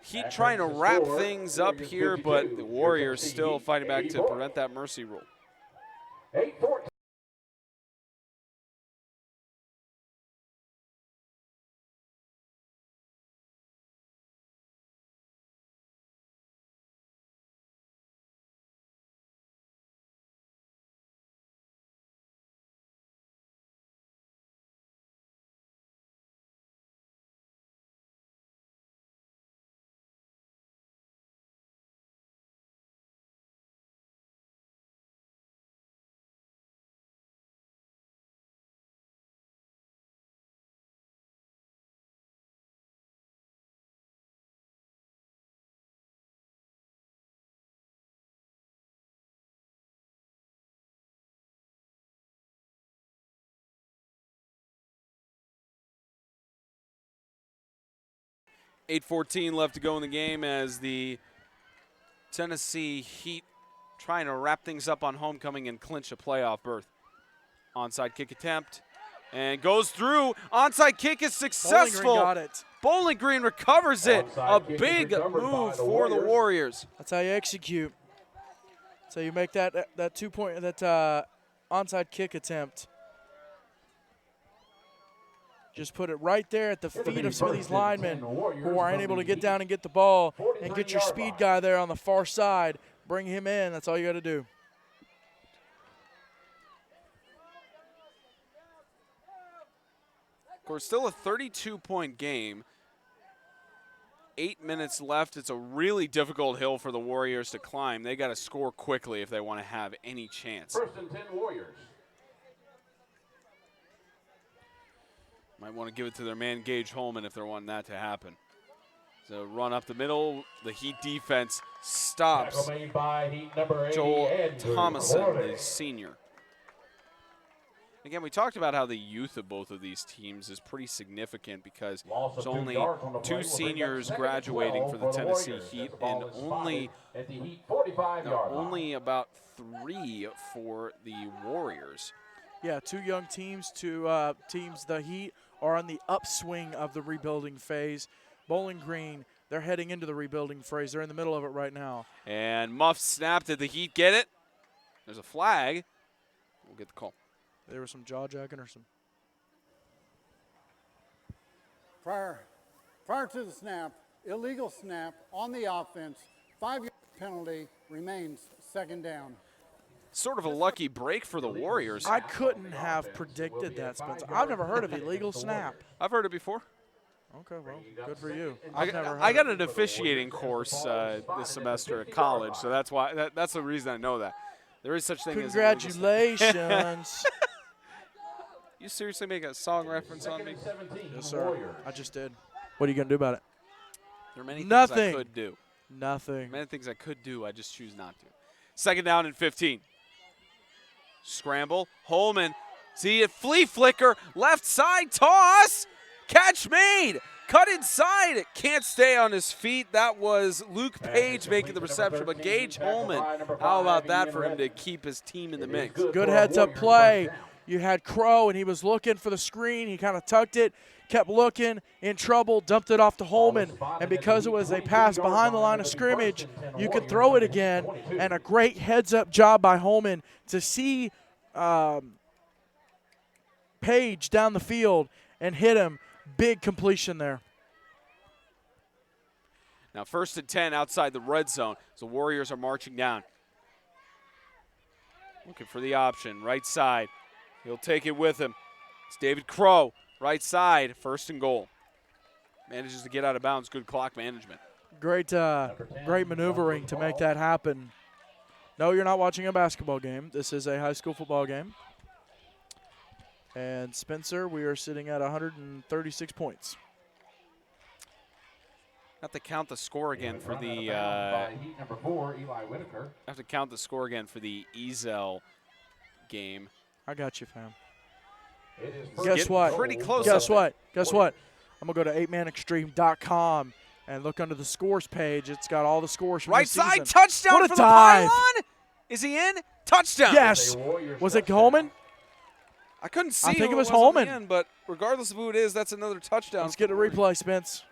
Heat That trying to brings the wrap score, things up Warriors here, 52, but the Warriors Tennessee still Heat fighting back to 84. prevent that mercy rule. 8-14. .8:14 left to go in the game as the Tennessee Heat trying to wrap things up on homecoming and clinch a playoff berth. Onside kick attempt and goes through. Onside kick is successful. Bowling Green got it. Bowling Green recovers it. Onside A kick is big recovered by move the for the Warriors. That's how you execute. So you make that 2-point onside kick attempt. Just put it right there at the It'll feet be of some of these first and 10 linemen Warriors who aren't from able the to get Heat down and get the ball and get your 43-yard speed line. guy there on the far side. Bring him in. That's all you got to do. Of course, still a 32-point game. 8 minutes left. It's a really difficult hill for the Warriors to climb. They got to score quickly if they want to have any chance. First and 10 Warriors. Might want to give it to their man Gage Holman if they're wanting that to happen. So run up the middle. The Heat defense stops Tackle made by Heat number 80, Joel Andrew Thomason, Corley. the senior. Again, we talked about how the youth of both of these teams is pretty significant because Loss of there's 2 only yards on the play 2 will bring up seniors 2nd and graduating 12 for the Tennessee Warriors as Heat the ball and is spotted at the Heat 45-yard line. only about 3 for the Warriors. Yeah, 2 young teams, 2 teams. The Heat are on the upswing of the rebuilding phase. Bowling Green, they're heading into the rebuilding phase. They're in the middle of it right now. And Muff snapped. Did the Heat get it? There's a flag. We'll get the call. There was some jaw jacking or some. Prior to the snap, illegal snap on the offense, 5-yard penalty, remains 2nd down. Sort of a lucky break for the Warriors. I couldn't have predicted that, Spencer. I've never heard of illegal snap. I've heard it before. Okay, well, good for you. I I've never heard got of an officiating course this semester at college, so that's why that's the reason I know that. There is such thing as a legal Congratulations. You seriously make a song reference on me? Yes, sir. I just did. What are you going to do about it? There are many things Nothing. I could do. Nothing. Many things I could do. I just choose not to. Second down and 15. Scramble. Holman. See it. Flea flicker. Left side toss. Catch made. Cut inside. Can't stay on his feet. That was Luke Page making the reception, but Gage Holman, how about that for him to keep his team in the mix? Good heads-up play. You had Crow, and he was looking for the screen. He kind of tucked it, kept looking, in trouble, dumped it off to Holman. And because it was a pass behind the line of scrimmage, you could throw it again. And a great heads-up job by Holman to see Page down the field and hit him. Big completion there. Now 1st and 10 outside the red zone. So the Warriors are marching down. Looking for the option, right side. He'll take it with him. It's David Crow, right side, 1st and goal. Manages to get out of bounds, good clock management. Great maneuvering to make that happen. No, you're not watching a basketball game. This is a high school football game. And Spencer, we are sitting at 136 points. Have to count the score again for the. number 4, Eli Whitaker. Have to count the score again for the Ezel game. I got you, fam. Guess what? Pretty close. Guess what? Guess what? I'm going to go to 8manextreme.com and look under the scores page. It's got all the scores from right this season. side touchdown What a for the dive. pylon. Is he in? Touchdown. Yes. Was it Holman? I couldn't see. I think who it was at the Holman. end, but regardless of who it is, that's another touchdown. Let's get a replay, Spence.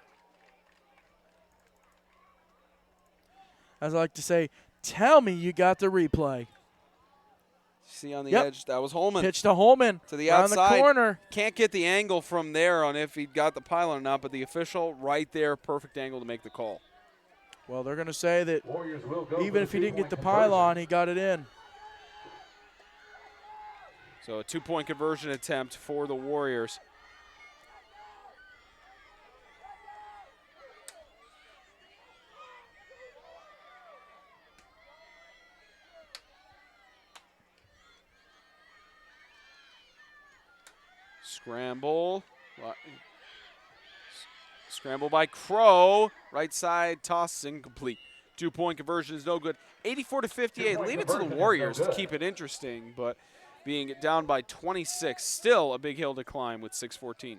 As I like to say, tell me you got the replay. See on the edge, that was Holman. Pitch to Holman. To the around outside. the corner. Can't get the angle from there on if he got the pylon or not, but the official right there, perfect angle to make the call. Well, they're going to say that even if he didn't get the conversion. pylon, he got it in. So a 2-point conversion attempt for the Warriors. Scramble. Scramble by Crow. Right side toss incomplete. 2-point conversion is no good. 84-58. Leave it to the Warriors to keep it interesting, but being down by 26, still a big hill to climb with 6:14.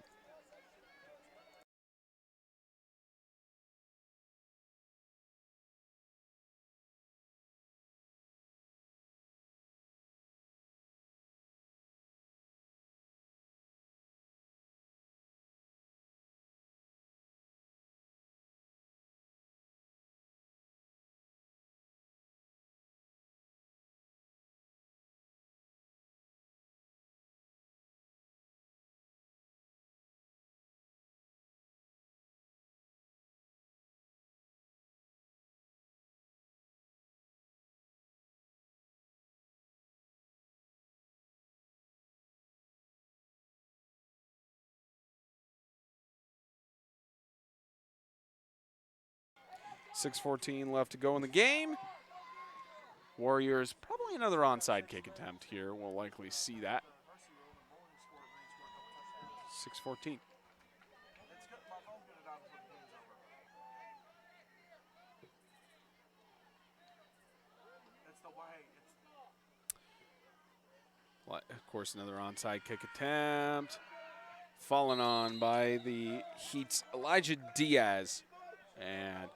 .6:14 left to go in the game. Warriors, probably another onside kick attempt here. We'll likely see that. 6:14. Of course, another onside kick attempt. Fallen on by the Heat's Elijah Diaz. And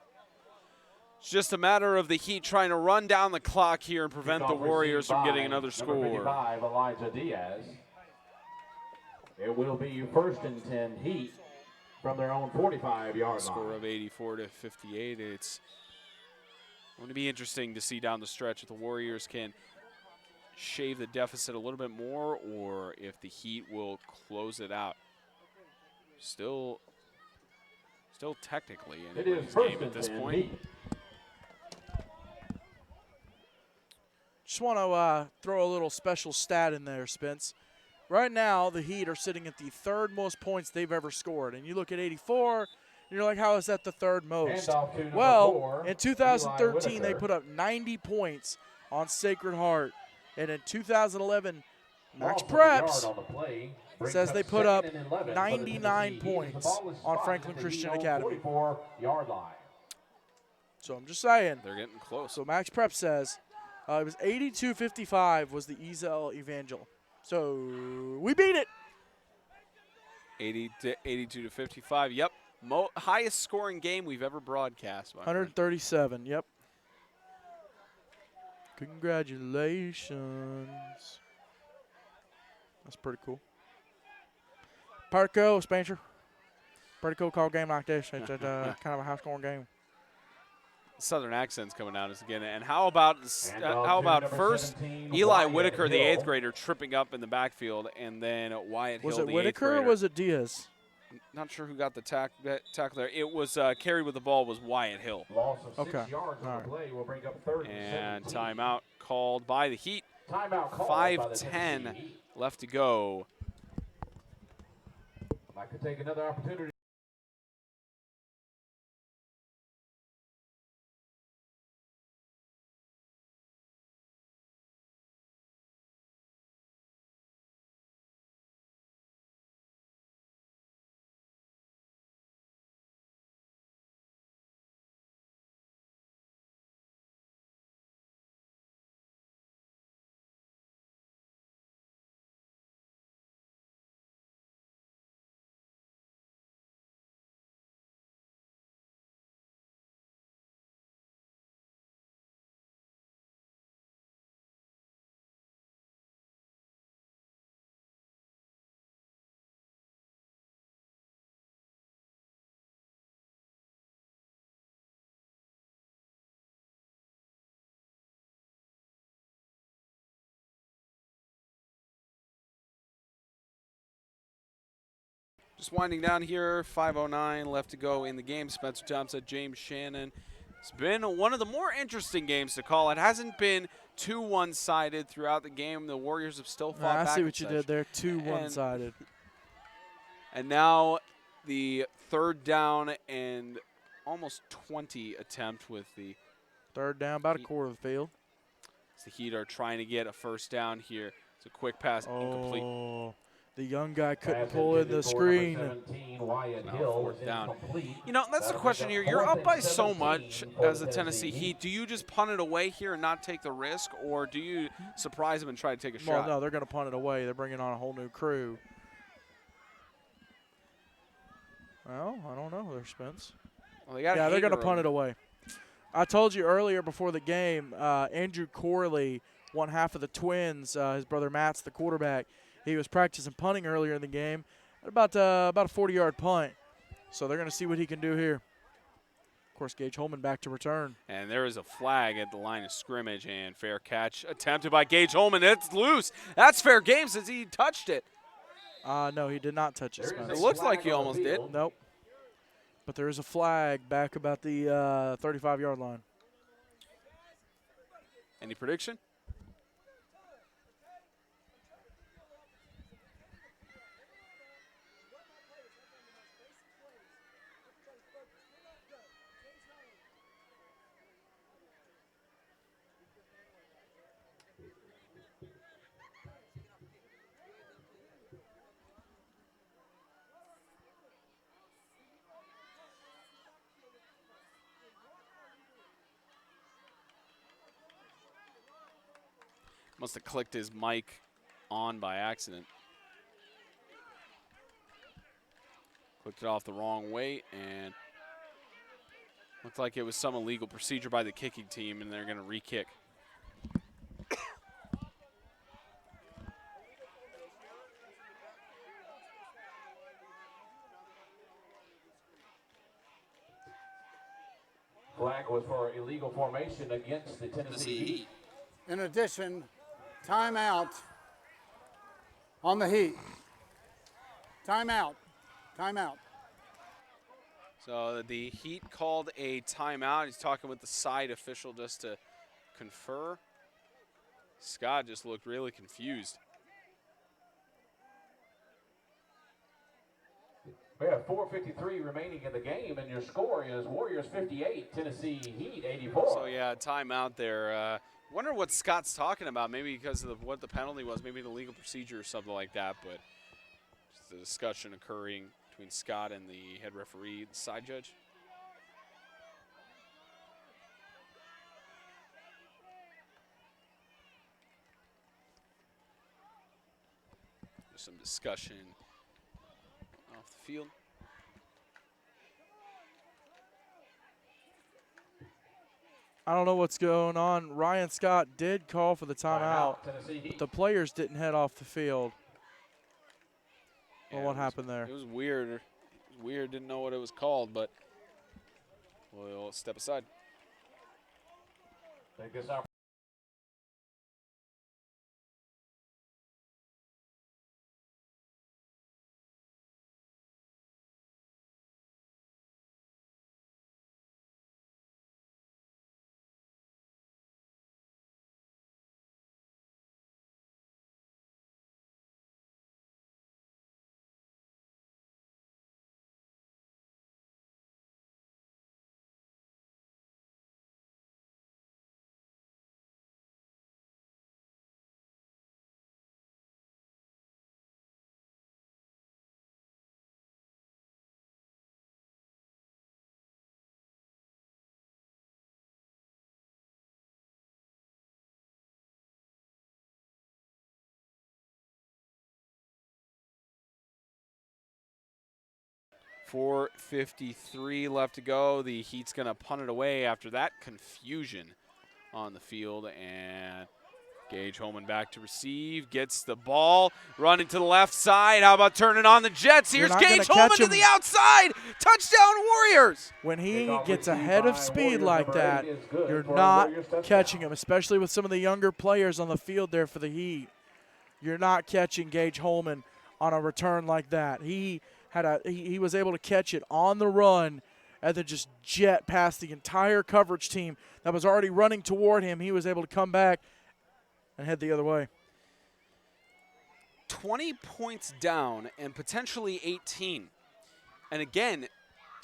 it's just a matter of the Heat trying to run down the clock here and prevent the Warriors from getting another score. Number 55, Elijah Diaz. It will be 1st and 10 Heat from their own 45-yard line. Score of 84-58. It's going to be interesting to see down the stretch if the Warriors can shave the deficit a little bit more or if the Heat will close it out. Still technically in this game at this point. Heat. Just want to throw a little special stat in there, Spence. Right now, the Heat are sitting at the 3rd most points they've ever scored. And you look at 84, and you're like, how is that the 3rd most? Handoff to number Well, 4, in 2013, Eli they Whitaker. put up 90 points on Sacred Heart. And in 2011, Max Loss of a yard Preps on the play brings says up they put up 2nd and 11 for the 99 Tennessee Heat. The points ball is on spotted Franklin at the Christian Heat Academy. 44-yard line. So I'm just saying. They're getting close. So Max Prep says it was 82-55 was the Ezel Evangel. So we beat it. 82 to 55. Yep. Highest scoring game we've ever broadcast. My friend. 137. Yep. Congratulations. That's pretty cool. Pretty cool, Spencer. Pretty cool call game like this. It's kind of a high-scoring game. Southern accents coming out again. And how about first 17, Eli Wyatt Whitaker, the Hill. 8th grader, tripping up in the backfield, and then Wyatt Was Hill, it the 8th Whitaker grader. or was it Diaz? Not sure who got the tackle there. It was carried with the ball was Wyatt Hill. Loss of 6 Okay. yards on All the right. play will bring up 3rd And and 17. timeout called by the Heat. Timeout called by the 5:10 Tennessee Heat. left to go. I could take another opportunity. Just winding down here, 5:09 left to go in the game. Spencer Thompson, James Shannon. It's been one of the more interesting games to call. It hasn't been too one-sided throughout the game. The Warriors have still fought I back. see and what you such. did there. Too one-sided. And now the 3rd down and almost 20 attempt with the 3rd down, about a quarter of the field. The Heat are trying to get a 1st down here. It's a quick pass, incomplete. Oh, the young guy couldn't Pass pull in intended the for screen. number 17, Wyatt Now Hill, 4th is down. incomplete. You know, that's the That'll question bring here. up You're 4th up by and so 17 much for as the Tennessee Heat. Do you just punt it away here and not take the risk, or do you surprise them and try to take a Well, shot? no, they're going to punt it away. They're bringing on a whole new crew. Well, I don't know there, Spence. Well, they got Yeah, they're going to Hager punt over. it away. I told you earlier before the game, Andrew Corley, one half of the Twins, his brother Matt's the quarterback. He was practicing punting earlier in the game at about a 40-yard punt. So they're going to see what he can do here. Of course, Gage Holman back to return. And there is a flag at the line of scrimmage, and fair catch attempted by Gage Holman. It's loose. That's fair game since he touched it. No, he did not touch it, There is Spence. It looks like flag he on the almost did. field. Nope. But there is a flag back about the 35-yard line. Any prediction? Must have clicked his mic on by accident. Clicked it off the wrong way, and looked like it was some illegal procedure by the kicking team, and they're going to re-kick. Flag was for illegal formation against the Tennessee Heat. In addition, timeout on the Heat. Timeout. Timeout. So the Heat called a timeout. He's talking with the side official just to confer. Scott just looked really confused. We have 4:53 remaining in the game, and your score is Warriors 58, Tennessee Heat 84. So yeah, timeout there. Wonder what Scott's talking about. Maybe because of what the penalty was, maybe the legal procedure or something like that. But just a discussion occurring between Scott and the head referee, the side judge. There's some discussion off the field. I don't know what's going on. Ryan Scott did call for the timeout, but the players didn't head off the field. Well, what happened there? It was weird. It was weird. Didn't know what it was called, but we'll step aside. Take this out. .453 left to go. The Heat's going to punt it away after that confusion on the field. And Gage Holman back to receive. Gets the ball. Running to the left side. How about turning on the Jets? Here's Gage Holman to the outside. Touchdown Warriors. When he gets ahead of speed like that, you're not catching him, especially with some of the younger players on the field there for the Heat. You're not catching Gage Holman on a return like that. He was able to catch it on the run and then just jet past the entire coverage team that was already running toward him. He was able to come back and head the other way. 20 points down and potentially 18. And again,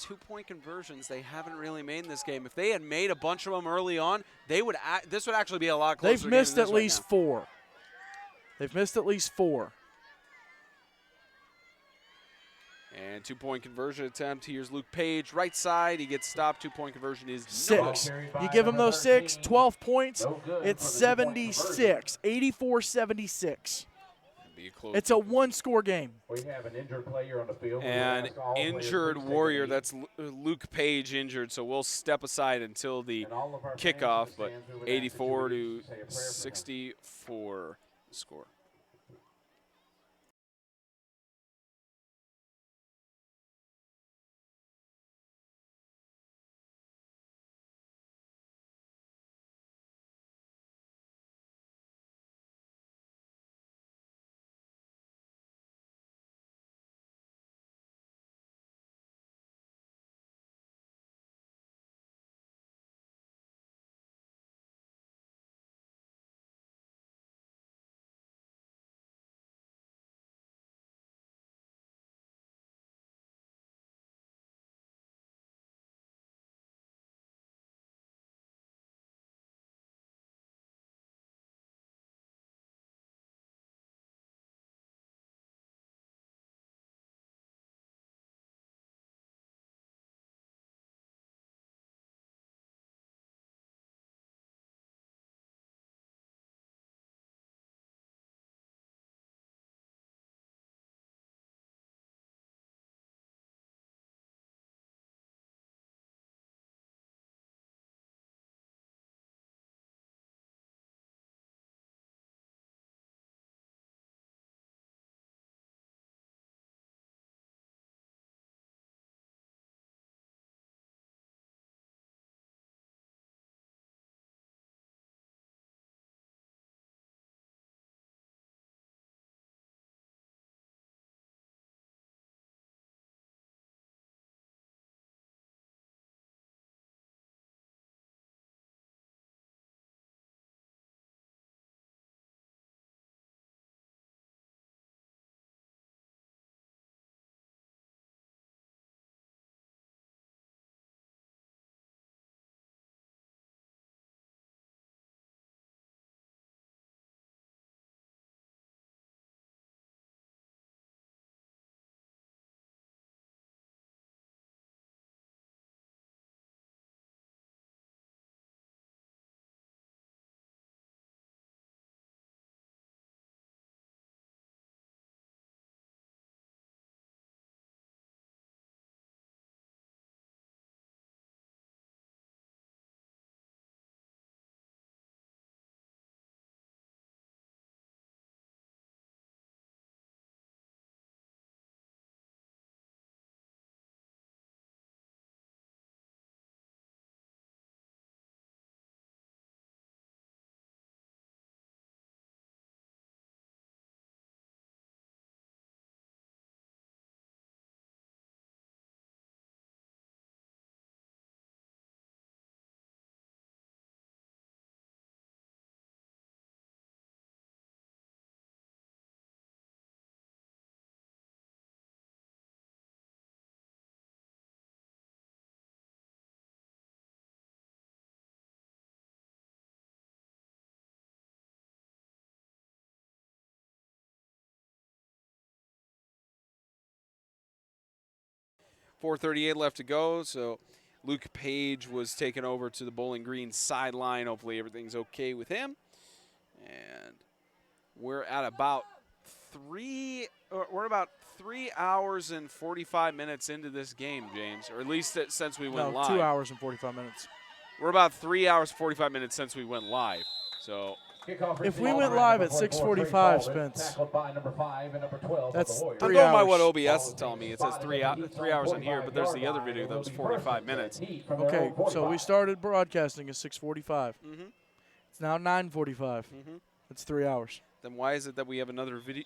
2-point conversions they haven't really made in this game. If they had made a bunch of them early on, this would actually be a lot closer. They've missed at least 4. They've missed at least 4. And 2-point conversion attempt. Here's Luke Page, right side. He gets stopped. 2-point conversion is 6. You give him those 6, 12 points, it's 76, 84-76. It's a one-score game. We have an injured player on the field. And injured Warrior, that's Luke Page injured, so we'll step aside until the kickoff, but 84-64 score. 4:38 left to go, so Luke Page was taken over to the Bowling Green sideline. Hopefully everything's okay with him. And we're at about 3 hours and 45 minutes into this game, James, or at least since we went live. 2 hours and 45 minutes. We're about 3 hours 45 minutes since we went live. So if we went live at 6:45, Spence, that's I'm 3 going by hours. what OBS is telling me. It says 3 hours on here, but there's the other video that was 45 minutes. Okay, so we started broadcasting at 6:45. Mm-hmm. It's now 9:45. Mm-hmm. It's 3 hours. Then why is it that we have another video?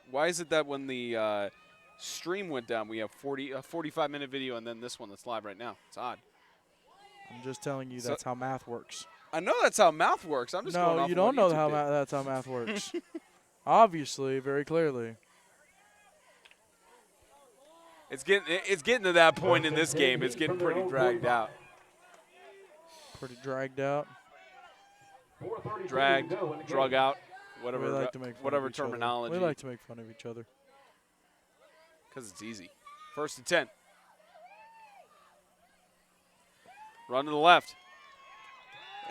Why is it that when the stream went down, we have a 45-minute video, and then this one that's live right now? It's odd. I'm just telling you that's how math works. I know that's how math works. I'm just going No, off you of don't what know YouTube how did. that's how math works. Obviously, very clearly. It's getting to that point in this game. It's getting pretty dragged out. Pretty dragged out. Dragged, drug out, We whatever like to make fun whatever of each other. terminology. We like to make fun of each other. Because it's easy. 1st and 10. Run to the left.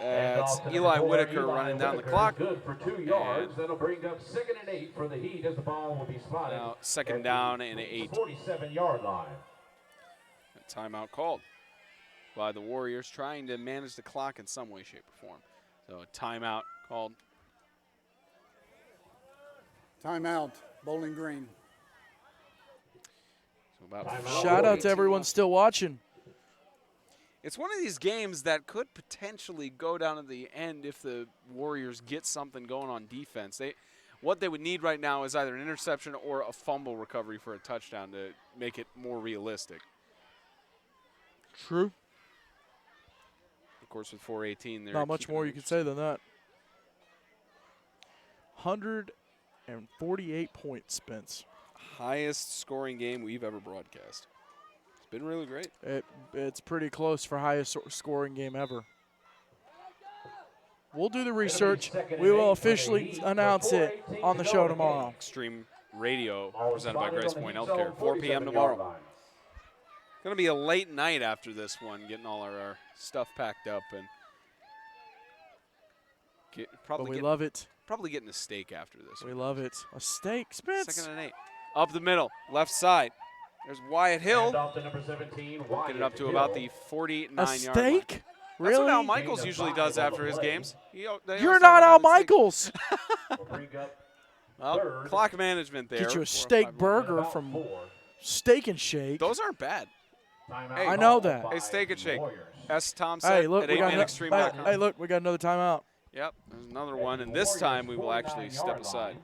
It's Eli Whitaker running down the clock. Good for 2 yards. That'll bring up 2nd and 8 for the Heat as the ball will be spotted. Now 2nd down and 8. 47-yard line. A timeout called by the Warriors, trying to manage the clock in some way, shape, or form. So a timeout called. Timeout, Bowling Green. So about Shout out to 18 everyone left. still watching. It's one of these games that could potentially go down to the end if the Warriors get something going on defense. What they would need right now is either an interception or a fumble recovery for a touchdown to make it more realistic. True. Of course, with 4:18, they're Not much keeping more it you could say than that. 148 points, Spence. highest scoring game we've ever broadcast. It's been really great. It's pretty close for highest scoring game ever. We'll do the research. We will officially announce it on the show tomorrow. Extreme Radio presented by Grace Point Healthcare, 4 p.m. tomorrow. Going to be a late night after this one, getting all our stuff packed up and But we love it. Probably getting a steak after this. We love it. A steak, Spence. 2nd and 8. Up the middle, left side. There's Wyatt Hill. Get it up to about the 49-yard line. A steak? That's Really? what Al Michaels usually does after his games. You're not Al Michaels. Well, clock management there. Get you a 4 or steak 5 burger from Steak and Shake. Those aren't bad. Hey, I know that. Hey, Steak and Shake. S. Thompson Hey, look, at we got 8manextreme.com. hey, look, we got another timeout. Yep, there's another one, and this time we will actually step aside.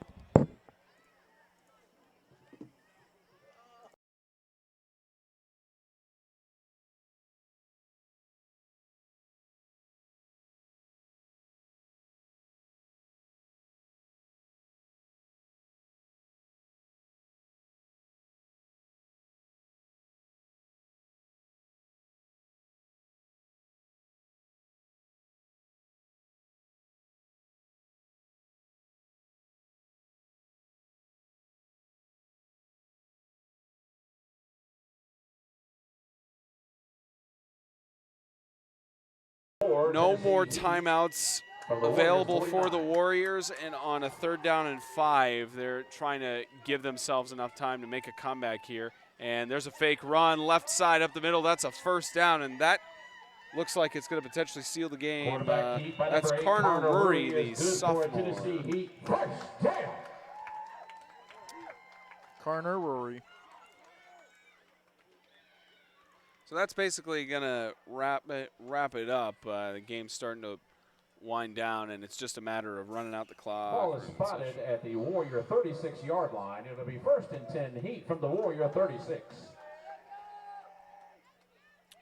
No more timeouts available for the Warriors, and on a 3rd down and 5, they're trying to give themselves enough time to make a comeback here. And there's a fake run, left side up the middle. That's a 1st down, and that looks like it's going to potentially seal the game. That's Carter Murray, the sophomore. Carter Rory. So that's basically going to wrap it up. The game's starting to wind down, and it's just a matter of running out the clock. Ball is spotted at the Warrior 36-yard line. It'll be 1st and 10 Heat from the Warrior 36.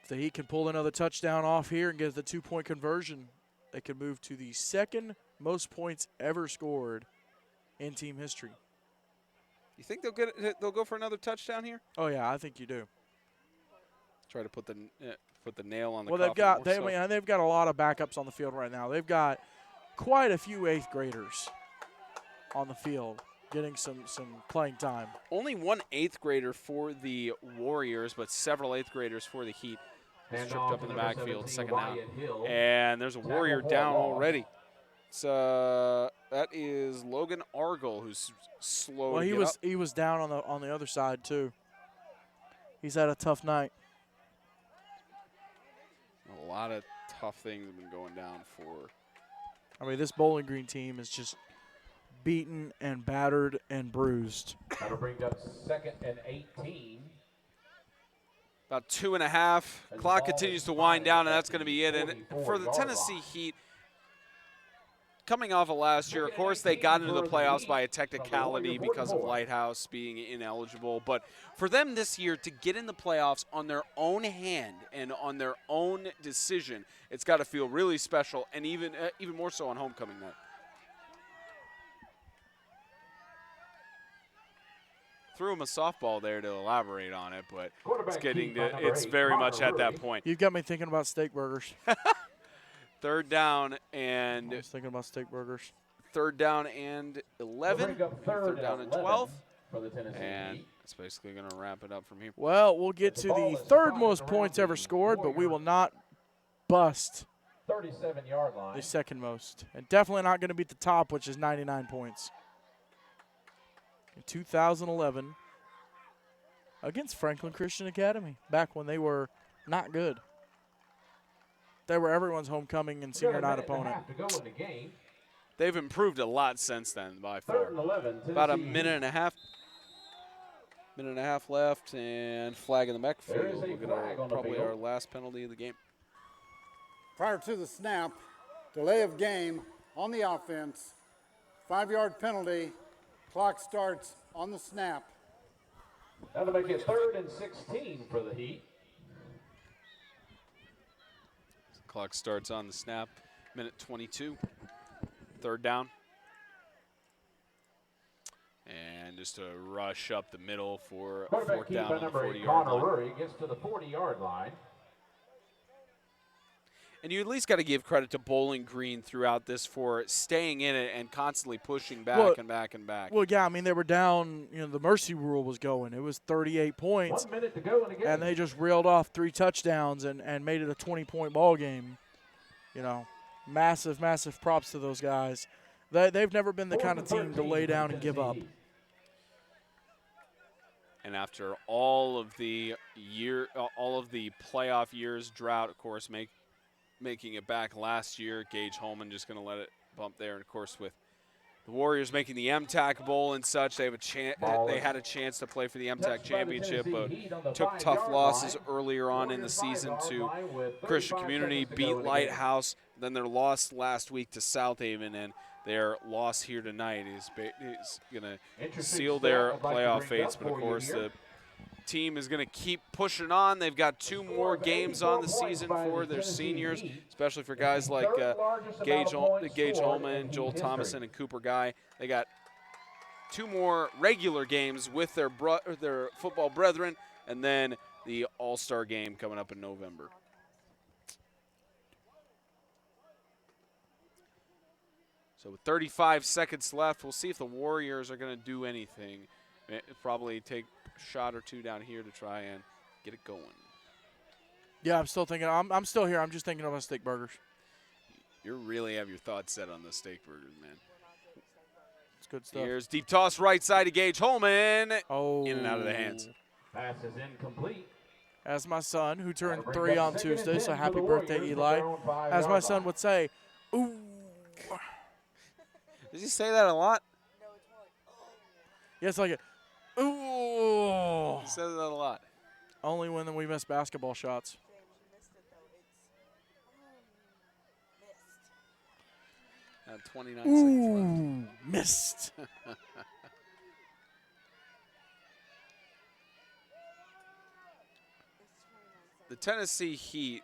If the Heat can pull another touchdown off here and get the 2-point conversion, they can move to the 2nd most points ever scored in team history. You think they'll go for another touchdown here? Oh yeah, I think you do. Try to put the nail on the Well, coffin. they've got a lot of backups on the field right now. They've got quite a few 8th graders on the field. getting some playing time. Only one 8th grader for the Warriors, but several 8th graders for the Heat. Stripped up in the backfield, second down. And there's a Warrior down already. So that is Logan Argel, who's slow Well, to he get was up. he was down on the other side too. He's had a tough night. A lot of tough things have been going down for. I mean, this Bowling Green team is just beaten and battered and bruised. That'll bring up 2nd and 18. About 2.5. Clock continues to wind down, and that's going to be it. And for the Tennessee Heat, coming off of last year, of course, they got into the playoffs by a technicality because of Lighthouse being ineligible. But for them this year to get in the playoffs on their own hand and on their own decision, it's got to feel really special, and even more so on homecoming night. Threw him a softball there to elaborate on it, but it's very much at that point. You've got me thinking about steak burgers. 3rd down and I was thinking about steak burgers. 3rd down and 11. 3rd down and 12. For the Tennessee And Heat. it's basically going to wrap it up from here. Well, we'll get to the 3rd most points ever scored, but we will not bust 37-yard line. the 2nd most. And definitely not going to beat the top, which is 99 points. In 2011 against Franklin Christian Academy, back when they were not good. They were everyone's homecoming and senior night opponent. They've improved a lot since then by far. 3rd and 11, About a Tennessee minute and a half. Minute and a half left, and flag in the backfield. There is a We'll get flag on the probably field. our last penalty of the game. Prior to the snap, delay of game on the offense, 5-yard penalty, clock starts on the snap. That'll make it 3rd and 16 for the Heat. Clock starts on the snap. Minute 22. 3rd down. And just a rush up the middle for a Quarterback 4th keeper down on the number 40-yard Connor line. Murray gets to the 40-yard line. And you at least got to give credit to Bowling Green throughout this for staying in it and constantly pushing back and back and back. Well, yeah, I mean, they were down, the mercy rule was going. It was 38 points. 1 minute to go in the game. And they just reeled off 3 touchdowns and made it a 20-point ball game. Massive, massive props to those guys. They've never been the kind of team to lay down and give up. And after all of the playoff years drought, of course, making it back last year, Gage Holman just going to let it bump there. And of course, with the Warriors making the MTAC Bowl and such, they had a chance to play for the MTAC championship, but took tough losses earlier on in the season to Christian Community, beat Lighthouse. Then their loss last week to South Haven, and their loss here tonight is going to seal their playoff fates. But of course, the team is going to keep pushing on. They've got 2 more games on the season for their seniors, especially for guys like Gage Holman, Joel Thomason, and Cooper Guy. They got 2 more regular games with their football brethren, and then the All-Star game coming up in November. So with 35 seconds left, we'll see if the Warriors are going to do anything. Probably take a shot or 2 down here to try and get it going. Yeah, I'm still thinking. I'm still here. I'm just thinking about steak burgers. You really have your thoughts set on the steak burgers, man. It's good stuff. Here's deep toss right side to Gage Holman. Oh. In and out of the hands. Pass is incomplete. As my son, who turned 3 on Tuesday, so happy birthday, Eli. As my son would say, ooh. Does he say that a lot? Yeah, it's like a, ooh. He says that a lot. Only when we miss basketball shots. James, you missed it, though. It's 29 seconds left. Missed. The Tennessee Heat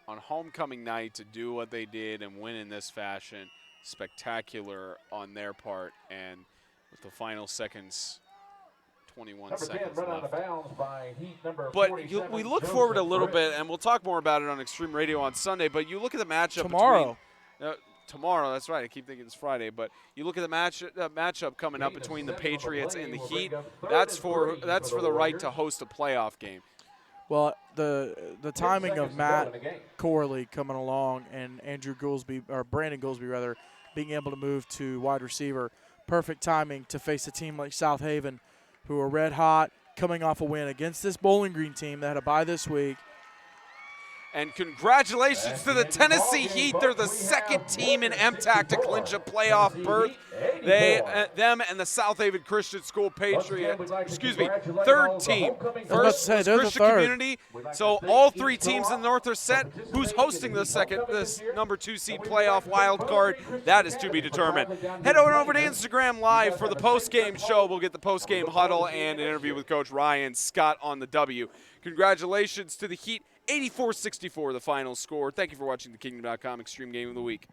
on homecoming night to do what they did and win in this fashion, spectacular on their part. And with the final seconds, 21 Number 10 seconds run left. out of bounds by Heat number But 47, we look Joseph forward a little Britt. bit, and we'll talk more about it on Extreme Radio on Sunday. But you look at the matchup Tomorrow. between tomorrow. That's right. I keep thinking it's Friday, but you look at the matchup coming up between the Patriots and the Heat. That's for the right to host a playoff game. Well, the timing of Matt Corley coming along and Brandon Goolsby rather, being able to move to wide receiver, perfect timing to face a team like South Haven, who are red hot, coming off a win against this Bowling Green team that had a bye this week. And congratulations to the Tennessee Heat. They're the second team in MTAC to clinch a playoff berth. Them and the South Haven Christian School Patriots, third team. First was Christian Community. So all three teams in the North are set. Who's hosting this number 2 seed playoff wild card? That is to be determined. Head over to Instagram Live for the post-game show. We'll get the post-game huddle and an interview with Coach Ryan Scott on the W. Congratulations to the Heat. 84-64 the final score. Thank you for watching the Kingdom.com Extreme Game of the Week.